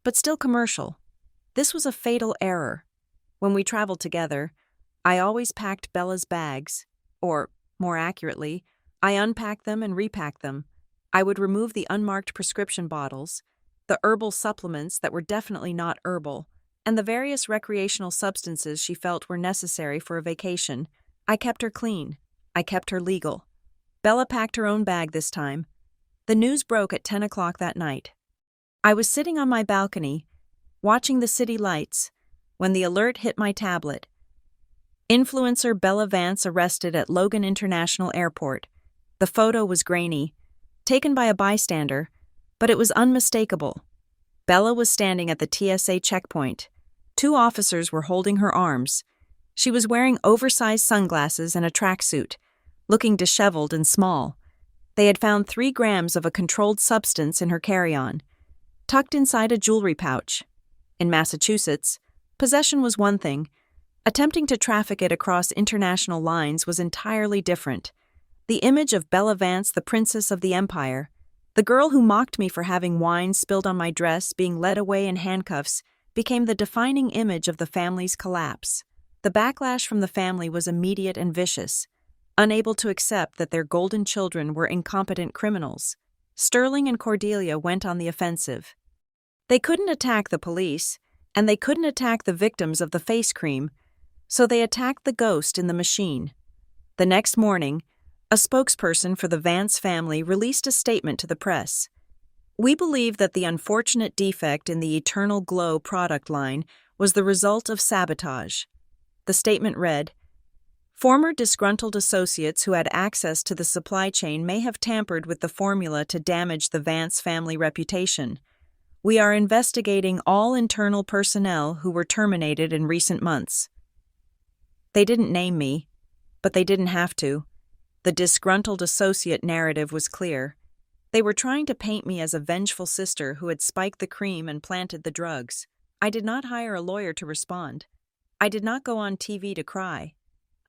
S1: but still commercial. This was a fatal error. When we traveled together, I always packed Bella's bags, or, more accurately, I unpacked them and repacked them. I would remove the unmarked prescription bottles, the herbal supplements that were definitely not herbal, and the various recreational substances she felt were necessary for a vacation. I kept her clean. I kept her legal. Bella packed her own bag this time. The news broke at 10 o'clock that night. I was sitting on my balcony, watching the city lights, when the alert hit my tablet. Influencer Bella Vance arrested at Logan International Airport. The photo was grainy, taken by a bystander, but it was unmistakable. Bella was standing at the TSA checkpoint. 2 officers were holding her arms. She was wearing oversized sunglasses and a tracksuit, looking disheveled and small. They had found 3 grams of a controlled substance in her carry-on, tucked inside a jewelry pouch. In Massachusetts, possession was one thing. Attempting to traffic it across international lines was entirely different. The image of Bella Vance, the princess of the empire, the girl who mocked me for having wine spilled on my dress being led away in handcuffs, became the defining image of the family's collapse. The backlash from the family was immediate and vicious. Unable to accept that their golden children were incompetent criminals, Sterling and Cordelia went on the offensive. They couldn't attack the police, and they couldn't attack the victims of the face cream, so they attacked the ghost in the machine. The next morning, a spokesperson for the Vance family released a statement to the press. We believe that the unfortunate defect in the Eternal Glow product line was the result of sabotage. The statement read, "Former disgruntled associates who had access to the supply chain may have tampered with the formula to damage the Vance family reputation. We are investigating all internal personnel who were terminated in recent months." They didn't name me, but they didn't have to. The disgruntled associate narrative was clear. They were trying to paint me as a vengeful sister who had spiked the cream and planted the drugs. I did not hire a lawyer to respond. I did not go on TV to cry.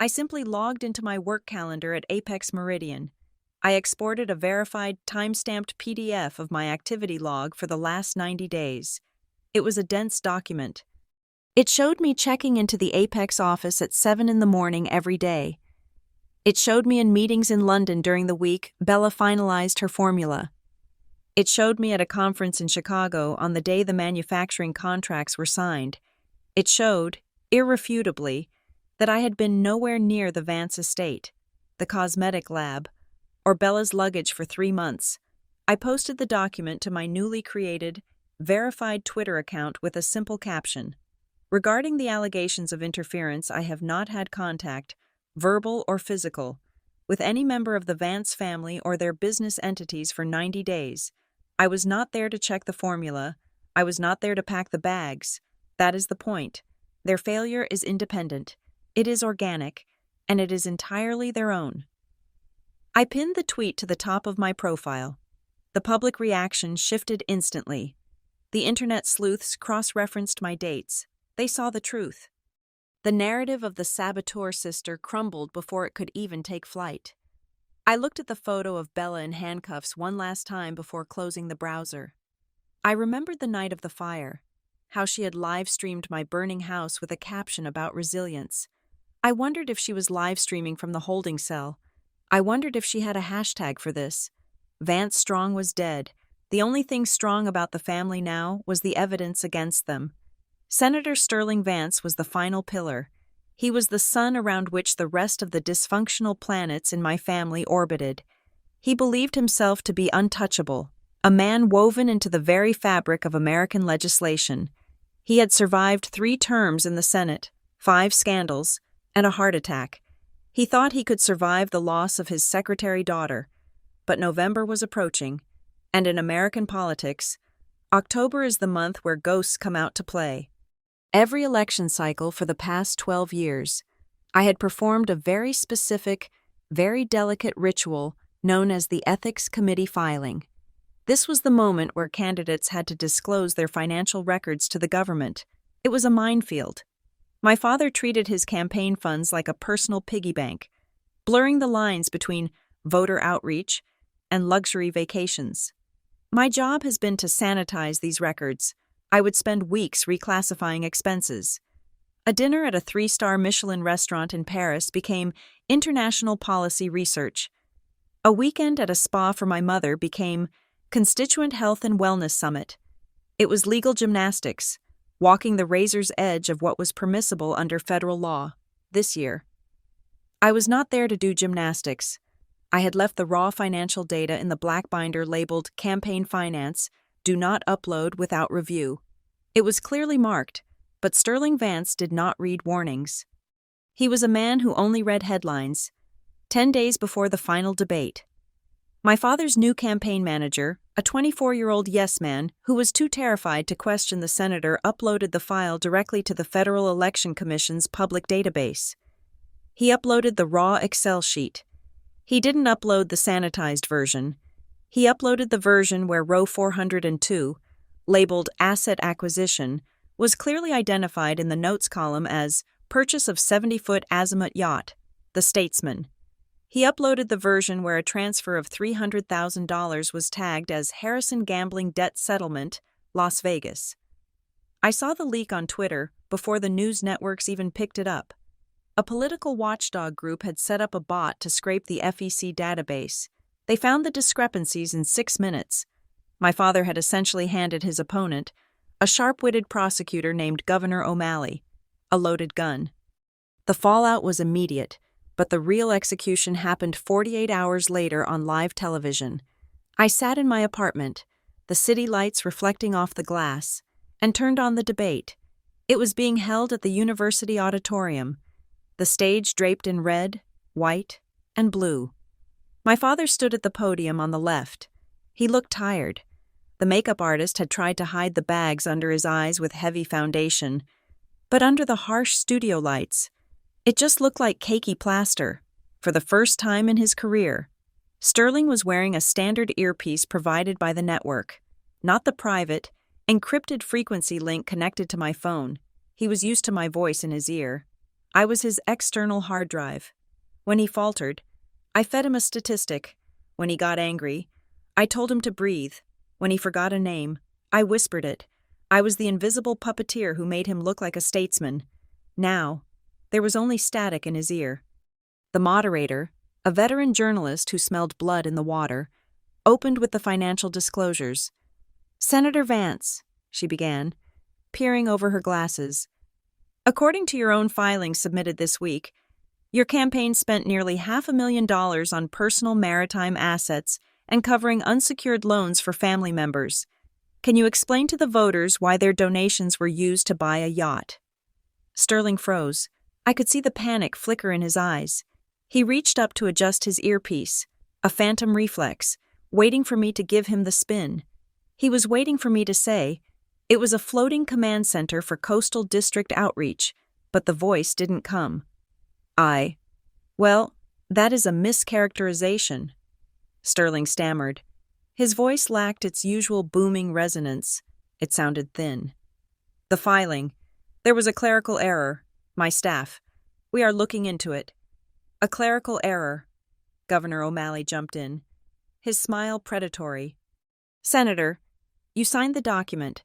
S1: I simply logged into my work calendar at Apex Meridian. I exported a verified, time-stamped PDF of my activity log for the last 90 days. It was a dense document. It showed me checking into the Apex office at 7 in the morning every day. It showed me in meetings in London during the week Bella finalized her formula. It showed me at a conference in Chicago on the day the manufacturing contracts were signed. It showed, irrefutably, that I had been nowhere near the Vance estate, the cosmetic lab, or Bella's luggage for 3 months. I posted the document to my newly created, verified Twitter account with a simple caption. Regarding the allegations of interference, I have not had contact, verbal or physical, with any member of the Vance family or their business entities for 90 days. I was not there to check the formula. I was not there to pack the bags. That is the point. Their failure is independent. It is organic, and it is entirely their own. I pinned the tweet to the top of my profile. The public reaction shifted instantly. The internet sleuths cross-referenced my dates. They saw the truth. The narrative of the saboteur sister crumbled before it could even take flight. I looked at the photo of Bella in handcuffs one last time before closing the browser. I remembered the night of the fire, how she had live-streamed my burning house with a caption about resilience. I wondered if she was live-streaming from the holding cell. I wondered if she had a hashtag for this. Vance Strong was dead. The only thing strong about the family now was the evidence against them. Senator Sterling Vance was the final pillar. He was the sun around which the rest of the dysfunctional planets in my family orbited. He believed himself to be untouchable, a man woven into the very fabric of American legislation. He had survived 3 terms in the Senate, 5 scandals, and a heart attack. He thought he could survive the loss of his secretary daughter, but November was approaching, and in American politics, October is the month where ghosts come out to play. Every election cycle for the past 12 years, I had performed a very specific, very delicate ritual known as the Ethics Committee filing. This was the moment where candidates had to disclose their financial records to the government. It was a minefield. My father treated his campaign funds like a personal piggy bank, blurring the lines between voter outreach and luxury vacations. My job has been to sanitize these records. I would spend weeks reclassifying expenses. A dinner at a 3-star Michelin restaurant in Paris became international policy research. A weekend at a spa for my mother became Constituent Health and Wellness Summit. It was legal gymnastics, walking the razor's edge of what was permissible under federal law. This year, I was not there to do gymnastics. I had left the raw financial data in the black binder labeled Campaign Finance, Do Not Upload Without Review. It was clearly marked, but Sterling Vance did not read warnings. He was a man who only read headlines. 10 days before the final debate, my father's new campaign manager, a 24-year-old yes-man who was too terrified to question the senator, uploaded the file directly to the Federal Election Commission's public database. He uploaded the raw Excel sheet. He didn't upload the sanitized version. He uploaded the version where row 402, labeled Asset Acquisition, was clearly identified in the notes column as Purchase of 70-foot Azimuth Yacht, the Statesman. He uploaded the version where a transfer of $300,000 was tagged as Harrison Gambling Debt Settlement, Las Vegas. I saw the leak on Twitter before the news networks even picked it up. A political watchdog group had set up a bot to scrape the FEC database. They found the discrepancies in 6 minutes. My father had essentially handed his opponent, a sharp-witted prosecutor named Governor O'Malley, a loaded gun. The fallout was immediate, but the real execution happened 48 hours later on live television. I sat in my apartment, the city lights reflecting off the glass, and turned on the debate. It was being held at the University Auditorium, the stage draped in red, white, and blue. My father stood at the podium on the left. He looked tired. The makeup artist had tried to hide the bags under his eyes with heavy foundation, but under the harsh studio lights, it just looked like cakey plaster. For the first time in his career, Sterling was wearing a standard earpiece provided by the network, not the private, encrypted frequency link connected to my phone. He was used to my voice in his ear. I was his external hard drive. When he faltered, I fed him a statistic. When he got angry, I told him to breathe. When he forgot a name, I whispered it. I was the invisible puppeteer who made him look like a statesman. Now, there was only static in his ear. The moderator, a veteran journalist who smelled blood in the water, opened with the financial disclosures. "Senator Vance," she began, peering over her glasses, "according to your own filings submitted this week, your campaign spent nearly $500,000 on personal maritime assets and covering unsecured loans for family members. Can you explain to the voters why their donations were used to buy a yacht?" Sterling froze. I could see the panic flicker in his eyes. He reached up to adjust his earpiece, a phantom reflex, waiting for me to give him the spin. He was waiting for me to say, it was a floating command center for coastal district outreach, but the voice didn't come. Well, that is a mischaracterization, Sterling stammered. His voice lacked its usual booming resonance. It sounded thin. "The filing. There was a clerical error. My staff. We are looking into it." "A clerical error." Governor O'Malley jumped in, his smile predatory. "Senator, you signed the document.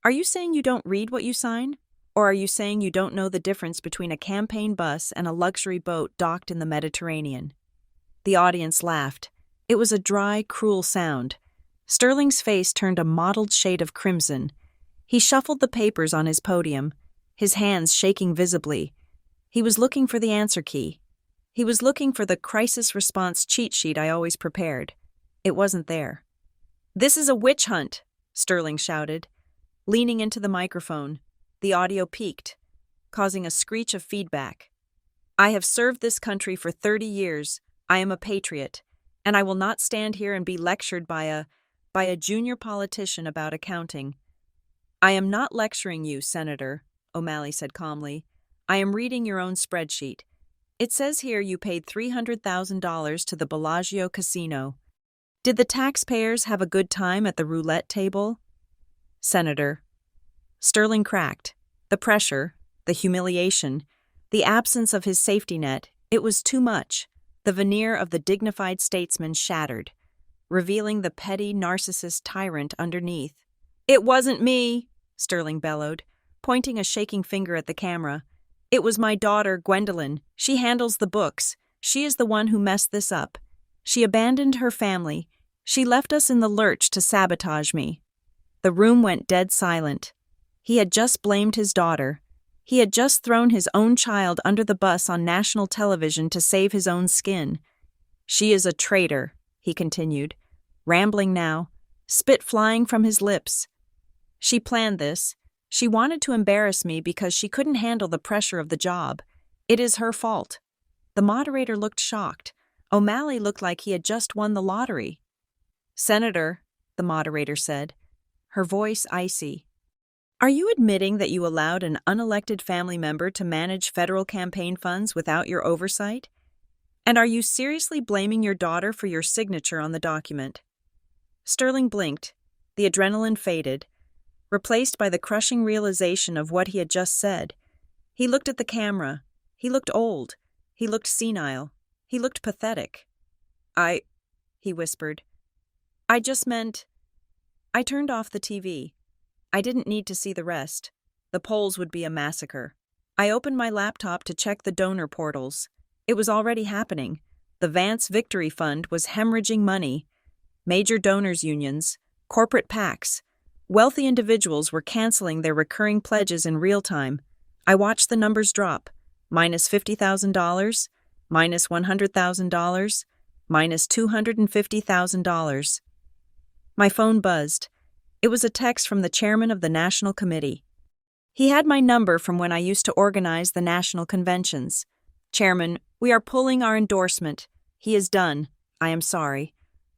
S1: Are you saying you don't read what you sign? Or are you saying you don't know the difference between a campaign bus and a luxury boat docked in the Mediterranean?" The audience laughed. It was a dry, cruel sound. Sterling's face turned a mottled shade of crimson. He shuffled the papers on his podium, his hands shaking visibly. He was looking for the answer key. He was looking for the crisis response cheat sheet I always prepared. It wasn't there. "This is a witch hunt," Sterling shouted, leaning into the microphone. The audio peaked, causing a screech of feedback. "I have served this country for 30 years. I am a patriot, and I will not stand here and be lectured by a junior politician about accounting." "I am not lecturing you, Senator," O'Malley said calmly. "I am reading your own spreadsheet. It says here you paid $300,000 to the Bellagio Casino. Did the taxpayers have a good time at the roulette table? Senator. Sterling cracked. The pressure, the humiliation, the absence of his safety net, it was too much. The veneer of the dignified statesman shattered, revealing the petty narcissist tyrant underneath. "It wasn't me," Sterling bellowed, pointing a shaking finger at the camera. "It was my daughter, Gwendolyn. She handles the books. She is the one who messed this up. She abandoned her family. She left us in the lurch to sabotage me." The room went dead silent. He had just blamed his daughter. He had just thrown his own child under the bus on national television to save his own skin. "She is a traitor," he continued, rambling now, spit flying from his lips. "She planned this. She wanted to embarrass me because she couldn't handle the pressure of the job. It is her fault." The moderator looked shocked. O'Malley looked like he had just won the lottery. "Senator," the moderator said, her voice icy, "are you admitting that you allowed an unelected family member to manage federal campaign funds without your oversight? And are you seriously blaming your daughter for your signature on the document?" Sterling blinked. The adrenaline faded, replaced by the crushing realization of what he had just said. He looked at the camera. He looked old. He looked senile. He looked pathetic. He whispered. "I just meant—" I turned off the TV. I didn't need to see the rest. The polls would be a massacre. I opened my laptop to check the donor portals. It was already happening. The Vance Victory Fund was hemorrhaging money. Major donors unions, corporate PACs, wealthy individuals were canceling their recurring pledges in real time. I watched the numbers drop. Minus $50,000, minus $100,000, minus $250,000. My phone buzzed. It was a text from the chairman of the National Committee. He had my number from when I used to organize the national conventions. "Chairman, we are pulling our endorsement. He is done. I am sorry.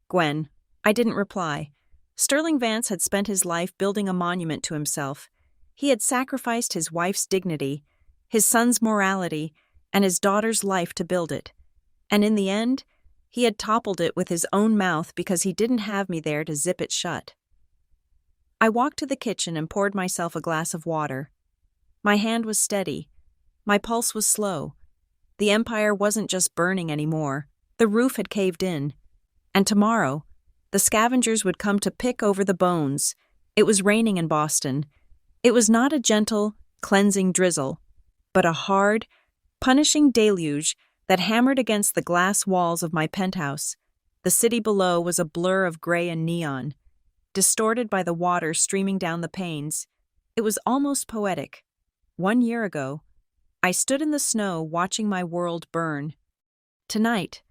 S1: Gwen." I didn't reply. Sterling Vance had spent his life building a monument to himself. He had sacrificed his wife's dignity, his son's morality, and his daughter's life to build it. And in the end, he had toppled it with his own mouth because he didn't have me there to zip it shut. I walked to the kitchen and poured myself a glass of water. My hand was steady. My pulse was slow. The empire wasn't just burning anymore. The roof had caved in. And tomorrow, the scavengers would come to pick over the bones. It was raining in Boston. It was not a gentle, cleansing drizzle, but a hard, punishing deluge that hammered against the glass walls of my penthouse. The city below was a blur of gray and neon, distorted by the water streaming down the panes. It was almost poetic. 1 year ago, I stood in the snow watching my world burn. Tonight,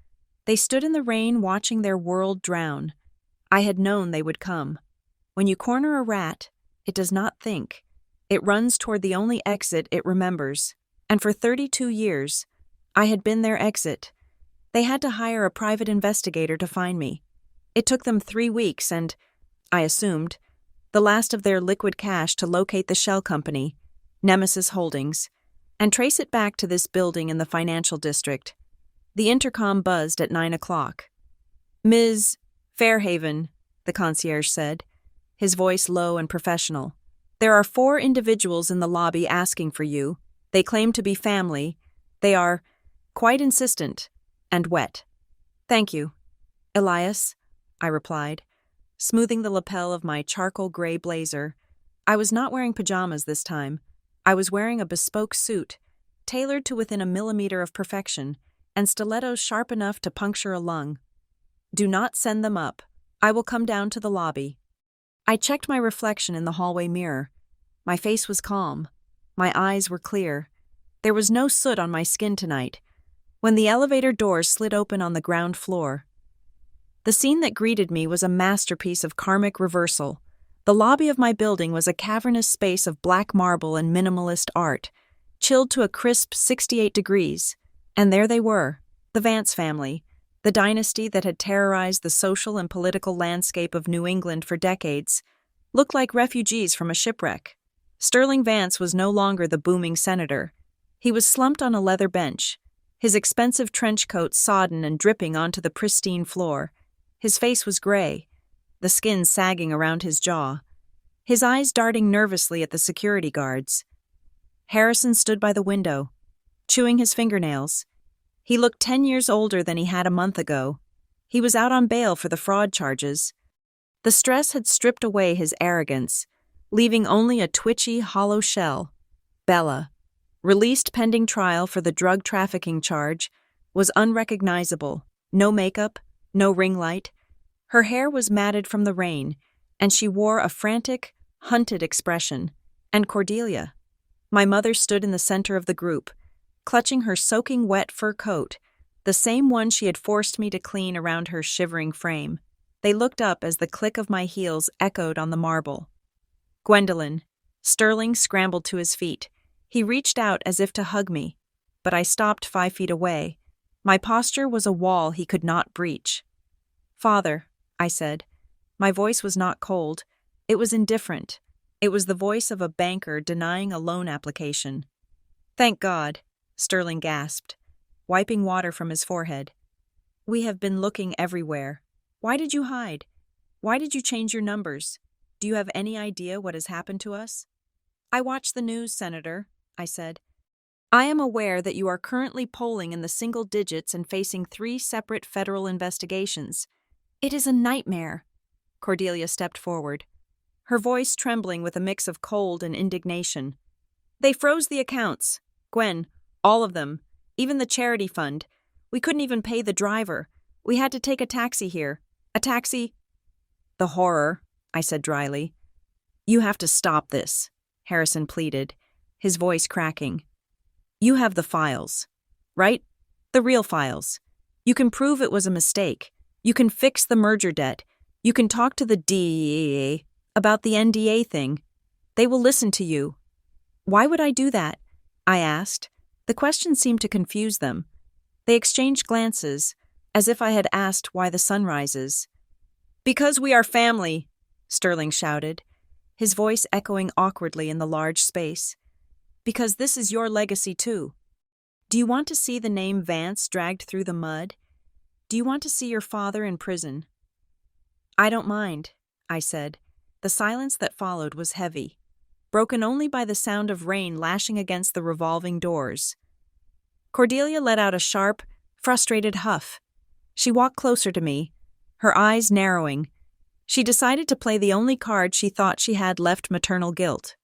S1: they stood in the rain watching their world drown. I had known they would come. When you corner a rat, it does not think. It runs toward the only exit it remembers. And for 32 years, I had been their exit. They had to hire a private investigator to find me. It took them 3 weeks and, I assumed, the last of their liquid cash to locate the shell company, Nemesis Holdings, and trace it back to this building in the financial district. The intercom buzzed at 9 o'clock. "Ms. Fairhaven," the concierge said, his voice low and professional. "There are 4 individuals in the lobby asking for you. They claim to be family. They are quite insistent and wet." "Thank you, Elias," I replied, smoothing the lapel of my charcoal gray blazer. I was not wearing pajamas this time. I was wearing a bespoke suit, tailored to within a millimeter of perfection, and stilettos sharp enough to puncture a lung. "Do not send them up. I will come down to the lobby." I checked my reflection in the hallway mirror. My face was calm. My eyes were clear. There was no soot on my skin tonight. When the elevator doors slid open on the ground floor, the scene that greeted me was a masterpiece of karmic reversal. The lobby of my building was a cavernous space of black marble and minimalist art, chilled to a crisp 68 degrees. And there they were, the Vance family, the dynasty that had terrorized the social and political landscape of New England for decades, looked like refugees from a shipwreck. Sterling Vance was no longer the booming senator. He was slumped on a leather bench, his expensive trench coat sodden and dripping onto the pristine floor. His face was gray, the skin sagging around his jaw, his eyes darting nervously at the security guards. Harrison stood by the window, chewing his fingernails. He looked 10 years older than he had a month ago. He was out on bail for the fraud charges. The stress had stripped away his arrogance, leaving only a twitchy, hollow shell. Bella, released pending trial for the drug trafficking charge, was unrecognizable. No makeup, no ring light. Her hair was matted from the rain, and she wore a frantic, hunted expression. And Cordelia. My mother stood in the center of the group, clutching her soaking wet fur coat, the same one she had forced me to clean around her shivering frame. They looked up as the click of my heels echoed on the marble. Gwendolyn. Sterling scrambled to his feet. He reached out as if to hug me, but I stopped 5 feet away. My posture was a wall he could not breach. Father, I said. My voice was not cold. It was indifferent. It was the voice of a banker denying a loan application. Thank God, Sterling gasped, wiping water from his forehead. We have been looking everywhere. Why did you hide? Why did you change your numbers? Do you have any idea what has happened to us? I watch the news, Senator, I said. I am aware that you are currently polling in the single digits and facing 3 separate federal investigations. It is a nightmare. Cordelia stepped forward, her voice trembling with a mix of cold and indignation. They froze the accounts. Gwen, all of them, even the charity fund. We couldn't even pay the driver. We had to take a taxi here. A taxi. The horror, I said dryly. You have to stop this, Harrison pleaded, his voice cracking. You have the files, right? The real files. You can prove it was a mistake. You can fix the merger debt. You can talk to the DEA about the NDA thing. They will listen to you. Why would I do that? I asked. The question seemed to confuse them. They exchanged glances, as if I had asked why the sun rises. Because we are family, Sterling shouted, his voice echoing awkwardly in the large space. Because this is your legacy too. Do you want to see the name Vance dragged through the mud? Do you want to see your father in prison? I don't mind, I said. The silence that followed was heavy, broken only by the sound of rain lashing against the revolving doors. Cordelia let out a sharp, frustrated huff. She walked closer to me, her eyes narrowing. She decided to play the only card she thought she had left: maternal guilt.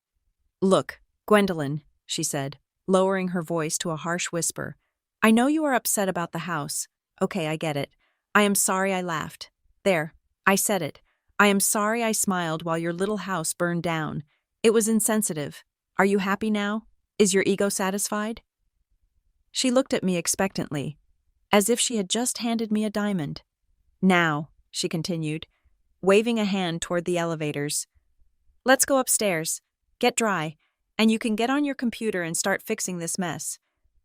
S1: Look, Gwendolyn, she said, lowering her voice to a harsh whisper. I know you are upset about the house. Okay, I get it. I am sorry I laughed. There, I said it. I am sorry I smiled while your little house burned down. It was insensitive. Are you happy now? Is your ego satisfied? She looked at me expectantly, as if she had just handed me a diamond. Now, she continued, waving a hand toward the elevators. Let's go upstairs. Get dry, and you can get on your computer and start fixing this mess.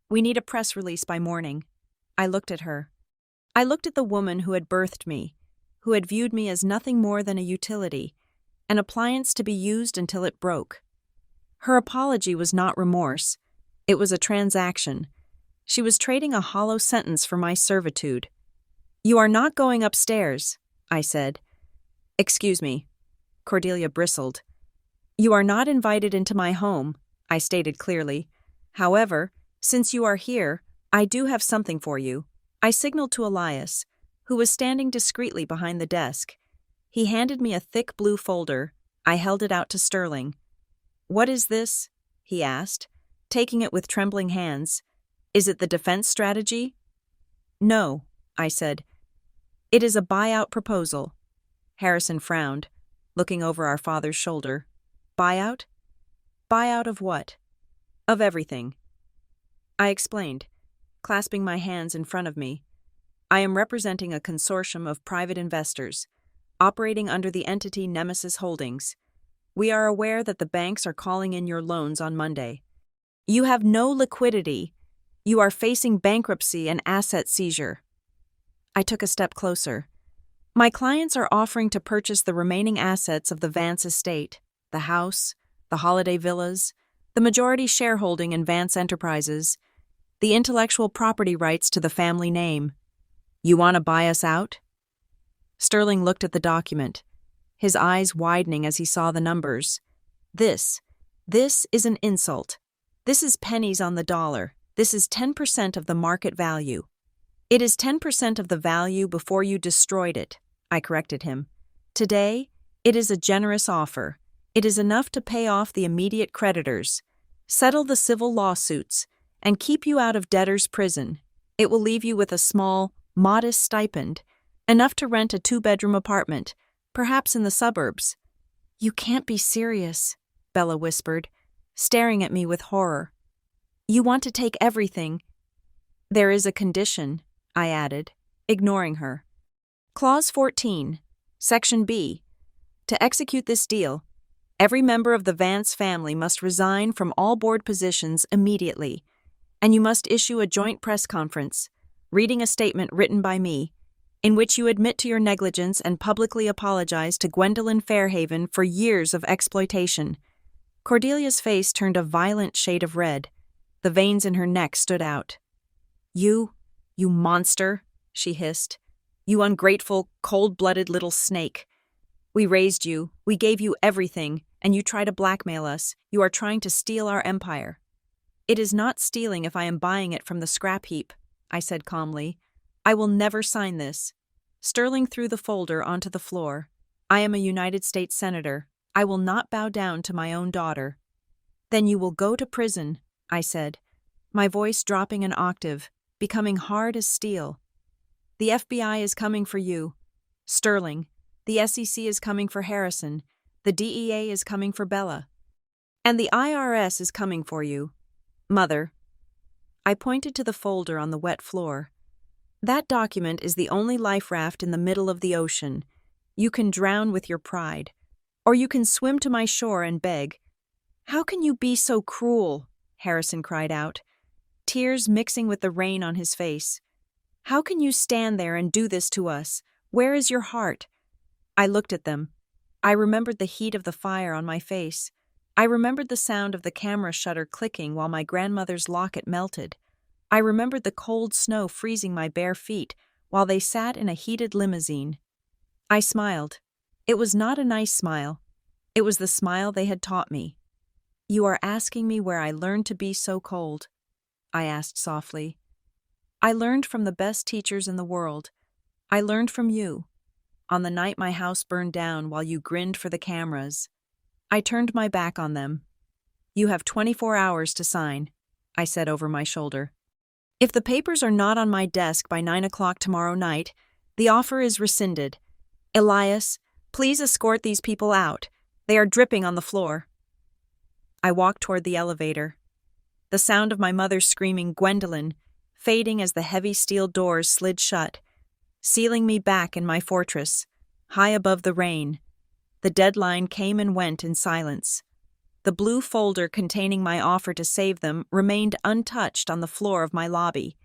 S1: We need a press release by morning. I looked at her. I looked at the woman who had birthed me, who had viewed me as nothing more than a utility, an appliance to be used until it broke. Her apology was not remorse. It was a transaction. She was trading a hollow sentence for my servitude. You are not going upstairs, I said. Excuse me. Cordelia bristled. You are not invited into my home, I stated clearly. However, since you are here, I do have something for you. I signaled to Elias, who was standing discreetly behind the desk. He handed me a thick blue folder. I held it out to Sterling. What is this? He asked, taking it with trembling hands. Is it the defense strategy? No, I said. It is a buyout proposal. Harrison frowned, looking over our father's shoulder. Buyout? Buyout of what? Of everything. I explained, clasping my hands in front of me. I am representing a consortium of private investors, operating under the entity Nemesis Holdings. We are aware that the banks are calling in your loans on Monday. You have no liquidity. You are facing bankruptcy and asset seizure. I took a step closer. My clients are offering to purchase the remaining assets of the Vance estate, the house, the holiday villas, the majority shareholding in Vance Enterprises. the intellectual property rights to the family name. You want to buy us out? Sterling looked at the document, his eyes widening as he saw the numbers. This is an insult. This is pennies on the dollar. This is 10% of the market value. It is 10% of the value before you destroyed it, I corrected him. Today, it is a generous offer. It is enough to pay off the immediate creditors, settle the civil lawsuits, and keep you out of debtor's prison. It will leave you with a small, modest stipend, enough to rent a 2-bedroom apartment, perhaps in the suburbs. You can't be serious, Bella whispered, staring at me with horror. You want to take everything. There is a condition, I added, ignoring her. Clause 14, Section B. To execute this deal, every member of the Vance family must resign from all board positions immediately, and you must issue a joint press conference, reading a statement written by me, in which you admit to your negligence and publicly apologize to Gwendolyn Fairhaven for years of exploitation. Cordelia's face turned a violent shade of red. The veins in her neck stood out. You monster, she hissed. You ungrateful, cold-blooded little snake. We raised you, we gave you everything, and you try to blackmail us. You are trying to steal our empire. It is not stealing if I am buying it from the scrap heap, I said calmly. I will never sign this. Sterling threw the folder onto the floor. I am a United States Senator. I will not bow down to my own daughter. Then you will go to prison, I said, my voice dropping an octave, becoming hard as steel. The FBI is coming for you, Sterling. The SEC is coming for Harrison. The DEA is coming for Bella. And the IRS is coming for you, Mother. I pointed to the folder on the wet floor. That document is the only life raft in the middle of the ocean. You can drown with your pride, or you can swim to my shore and beg. How can you be so cruel? Harrison cried out, tears mixing with the rain on his face. How can you stand there and do this to us? Where is your heart? I looked at them. I remembered the heat of the fire on my face. I remembered the sound of the camera shutter clicking while my grandmother's locket melted. I remembered the cold snow freezing my bare feet while they sat in a heated limousine. I smiled. It was not a nice smile. It was the smile they had taught me. You are asking me where I learned to be so cold, I asked softly. I learned from the best teachers in the world. I learned from you. On the night my house burned down while you grinned for the cameras. I turned my back on them. You have 24 hours to sign, I said over my shoulder. If the papers are not on my desk by 9 o'clock tomorrow night, the offer is rescinded. Elias, please escort these people out. They are dripping on the floor. I walked toward the elevator. The sound of my mother screaming Gwendolyn, fading as the heavy steel doors slid shut, sealing me back in my fortress, high above the rain. The deadline came and went in silence. The blue folder containing my offer to save them remained untouched on the floor of my lobby,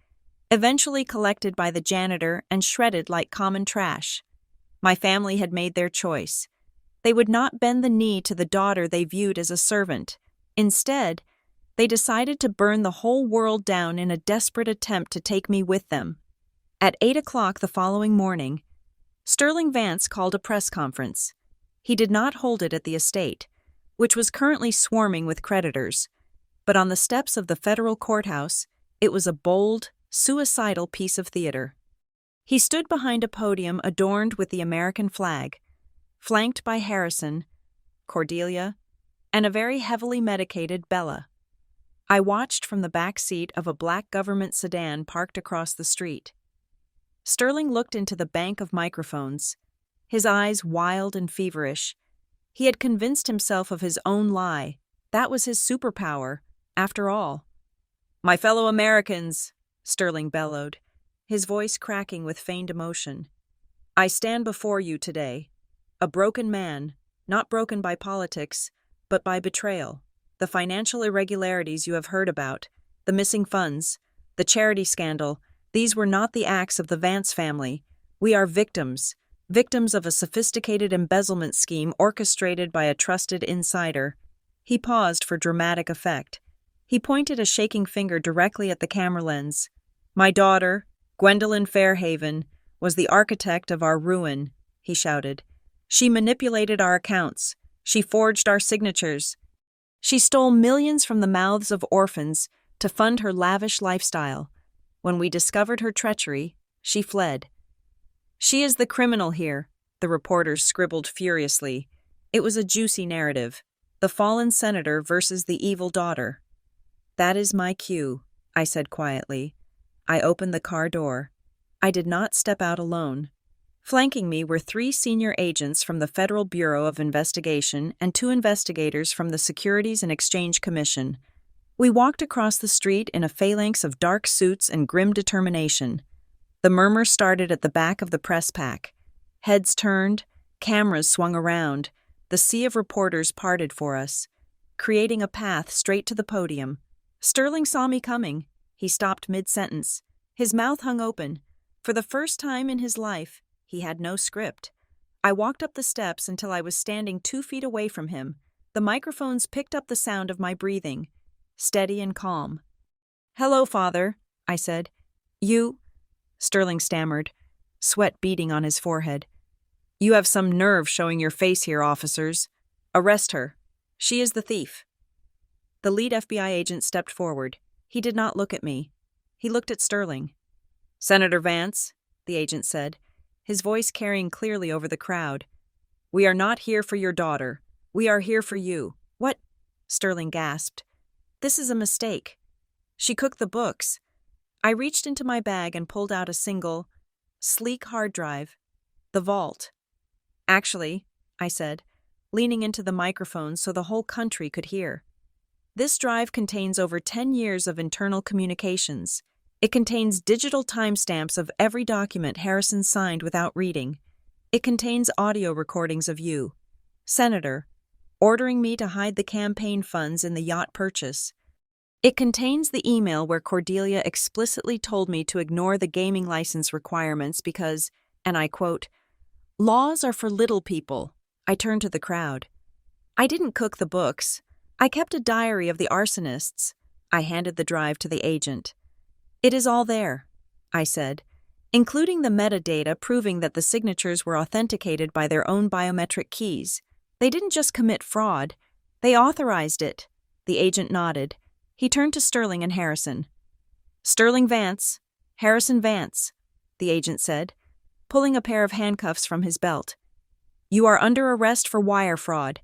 S1: eventually collected by the janitor and shredded like common trash. My family had made their choice. They would not bend the knee to the daughter they viewed as a servant. Instead, they decided to burn the whole world down in a desperate attempt to take me with them. At 8 o'clock the following morning, Sterling Vance called a press conference. He did not hold it at the estate, which was currently swarming with creditors, but on the steps of the federal courthouse, it was a bold, suicidal piece of theater. He stood behind a podium adorned with the American flag, flanked by Harrison, Cordelia, and a very heavily medicated Bella. I watched from the back seat of a black government sedan parked across the street. Sterling looked into the bank of microphones, his eyes wild and feverish. He had convinced himself of his own lie. That was his superpower, after all. "My fellow Americans," Sterling bellowed, his voice cracking with feigned emotion. "I stand before you today, a broken man, not broken by politics, but by betrayal. The financial irregularities you have heard about, the missing funds, the charity scandal, these were not the acts of the Vance family. We are victims of a sophisticated embezzlement scheme orchestrated by a trusted insider." He paused for dramatic effect. He pointed a shaking finger directly at the camera lens. "My daughter, Gwendolyn Fairhaven, was the architect of our ruin," he shouted. "She manipulated our accounts. She forged our signatures. She stole millions from the mouths of orphans to fund her lavish lifestyle. When we discovered her treachery, she fled." "She is the criminal here," the reporters scribbled furiously. It was a juicy narrative. The fallen senator versus the evil daughter. "That is my cue," I said quietly. I opened the car door. I did not step out alone. Flanking me were 3 senior agents from the Federal Bureau of Investigation and 2 investigators from the Securities and Exchange Commission. We walked across the street in a phalanx of dark suits and grim determination. The murmur started at the back of the press pack. Heads turned, cameras swung around, the sea of reporters parted for us, creating a path straight to the podium. Sterling saw me coming. He stopped mid-sentence. His mouth hung open. For the first time in his life, he had no script. I walked up the steps until I was standing 2 feet away from him. The microphones picked up the sound of my breathing, steady and calm. "Hello, Father," I said. "You—" Sterling stammered, sweat beading on his forehead. "You have some nerve showing your face here, officers. Arrest her. She is the thief." The lead FBI agent stepped forward. He did not look at me. He looked at Sterling. "Senator Vance," the agent said, his voice carrying clearly over the crowd, "we are not here for your daughter. We are here for you." "What?" Sterling gasped. "This is a mistake. She cooked the books." I reached into my bag and pulled out a single, sleek hard drive. "The vault." "Actually," I said, leaning into the microphone so the whole country could hear. "This drive contains over 10 years of internal communications. It contains digital timestamps of every document Harrison signed without reading. It contains audio recordings of you, Senator, ordering me to hide the campaign funds in the yacht purchase. It contains the email where Cordelia explicitly told me to ignore the gaming license requirements because, and I quote, "Laws are for little people." I turned to the crowd. "I didn't cook the books. I kept a diary of the arsonists." I handed the drive to the agent. "It is all there," I said, including the metadata proving that the signatures were authenticated by their own biometric keys. They didn't just commit fraud, they authorized it. The agent nodded. He turned to Sterling and Harrison. "Sterling Vance, Harrison Vance," the agent said, pulling a pair of handcuffs from his belt. "You are under arrest for wire fraud,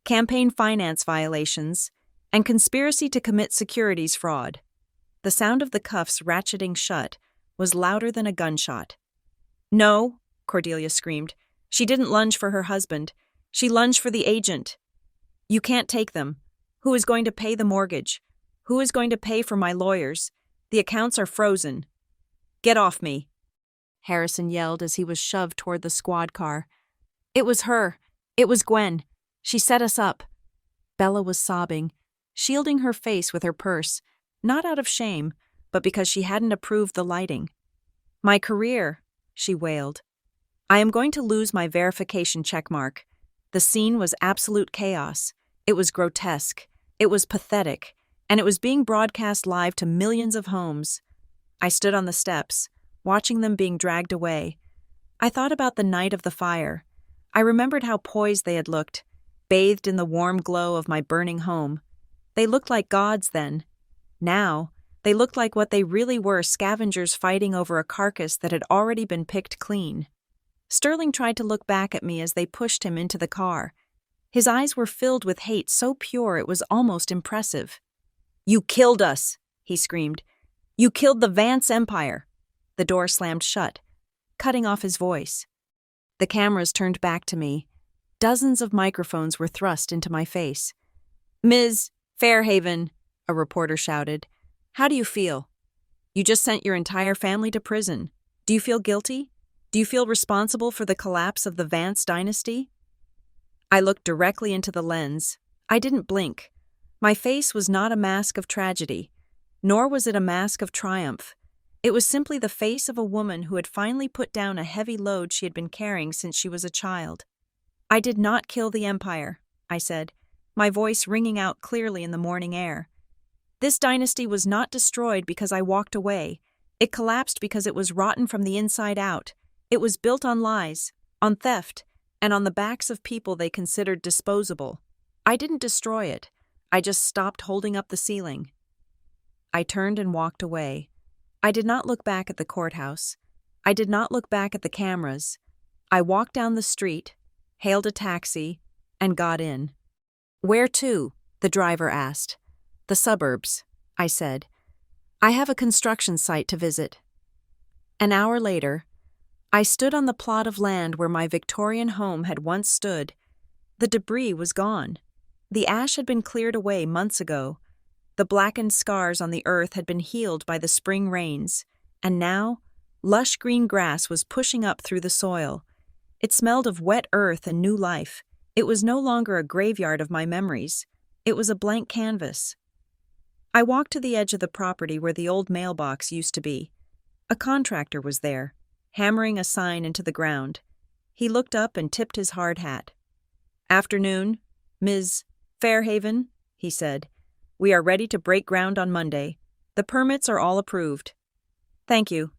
S1: campaign finance violations, and conspiracy to commit securities fraud." The sound of the cuffs ratcheting shut was louder than a gunshot. "No," Cordelia screamed. "She didn't lunge for her husband. She lunged for the agent. You can't take them. Who is going to pay the mortgage? Who is going to pay for my lawyers? The accounts are frozen. Get off me," Harrison yelled as he was shoved toward the squad car. "It was her. It was Gwen. She set us up." Bella was sobbing, shielding her face with her purse, not out of shame, but because she hadn't approved the lighting. "My career," she wailed. "I am going to lose my verification checkmark." The scene was absolute chaos. It was grotesque. It was pathetic. And it was being broadcast live to millions of homes. I stood on the steps, watching them being dragged away. I thought about the night of the fire. I remembered how poised they had looked, bathed in the warm glow of my burning home. They looked like gods then. Now, they looked like what they really were, scavengers fighting over a carcass that had already been picked clean. Sterling tried to look back at me as they pushed him into the car. His eyes were filled with hate so pure it was almost impressive. "You killed us," he screamed. "You killed the Vance Empire." The door slammed shut, cutting off his voice. The cameras turned back to me. Dozens of microphones were thrust into my face. "Ms. Fairhaven," a reporter shouted, "how do you feel? You just sent your entire family to prison. Do you feel guilty? Do you feel responsible for the collapse of the Vance dynasty?" I looked directly into the lens. I didn't blink. My face was not a mask of tragedy, nor was it a mask of triumph. It was simply the face of a woman who had finally put down a heavy load she had been carrying since she was a child. "I did not kill the Empire," I said, my voice ringing out clearly in the morning air. This dynasty was not destroyed because I walked away. It collapsed because it was rotten from the inside out. It was built on lies, on theft, and on the backs of people they considered disposable. I didn't destroy it. I just stopped holding up the ceiling. I turned and walked away. I did not look back at the courthouse. I did not look back at the cameras. I walked down the street, hailed a taxi, and got in. "Where to?" the driver asked. "The suburbs," I said. "I have a construction site to visit." An hour later, I stood on the plot of land where my Victorian home had once stood. The debris was gone. The ash had been cleared away months ago. The blackened scars on the earth had been healed by the spring rains, and now, lush green grass was pushing up through the soil. It smelled of wet earth and new life. It was no longer a graveyard of my memories. It was a blank canvas. I walked to the edge of the property where the old mailbox used to be. A contractor was there, hammering a sign into the ground. He looked up and tipped his hard hat. "Afternoon, Ms. Fairhaven," he said. "We are ready to break ground on Monday. The permits are all approved." "Thank you,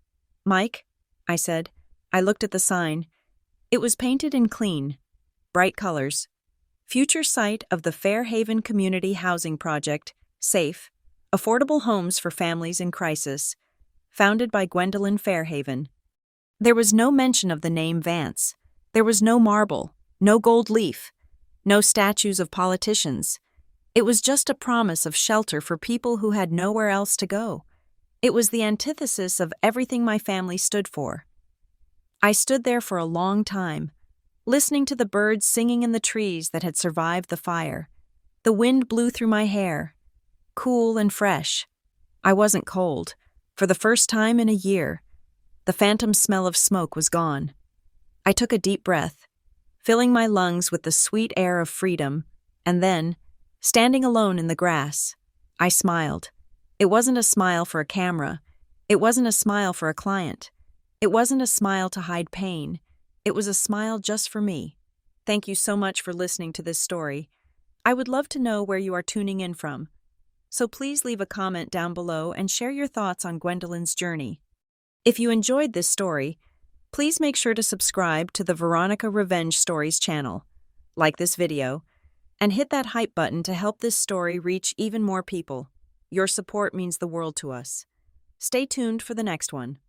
S1: Mike," I said. I looked at the sign. It was painted in clean, bright colors. Future site of the Fairhaven Community Housing Project, safe, affordable homes for families in crisis, founded by Gwendolyn Fairhaven. There was no mention of the name Vance. There was no marble, no gold leaf, no statues of politicians. It was just a promise of shelter for people who had nowhere else to go. It was the antithesis of everything my family stood for. I stood there for a long time, listening to the birds singing in the trees that had survived the fire. The wind blew through my hair, cool and fresh. I wasn't cold. For the first time in a year, the phantom smell of smoke was gone. I took a deep breath, filling my lungs with the sweet air of freedom, and then, standing alone in the grass, I smiled. It wasn't a smile for a camera. It wasn't a smile for a client. It wasn't a smile to hide pain. It was a smile just for me. Thank you so much for listening to this story. I would love to know where you are tuning in from. So please leave a comment down below and share your thoughts on Gwendolyn's journey. If you enjoyed this story, please make sure to subscribe to the Veronica Revenge Stories channel, like this video, and hit that hype button to help this story reach even more people. Your support means the world to us. Stay tuned for the next one.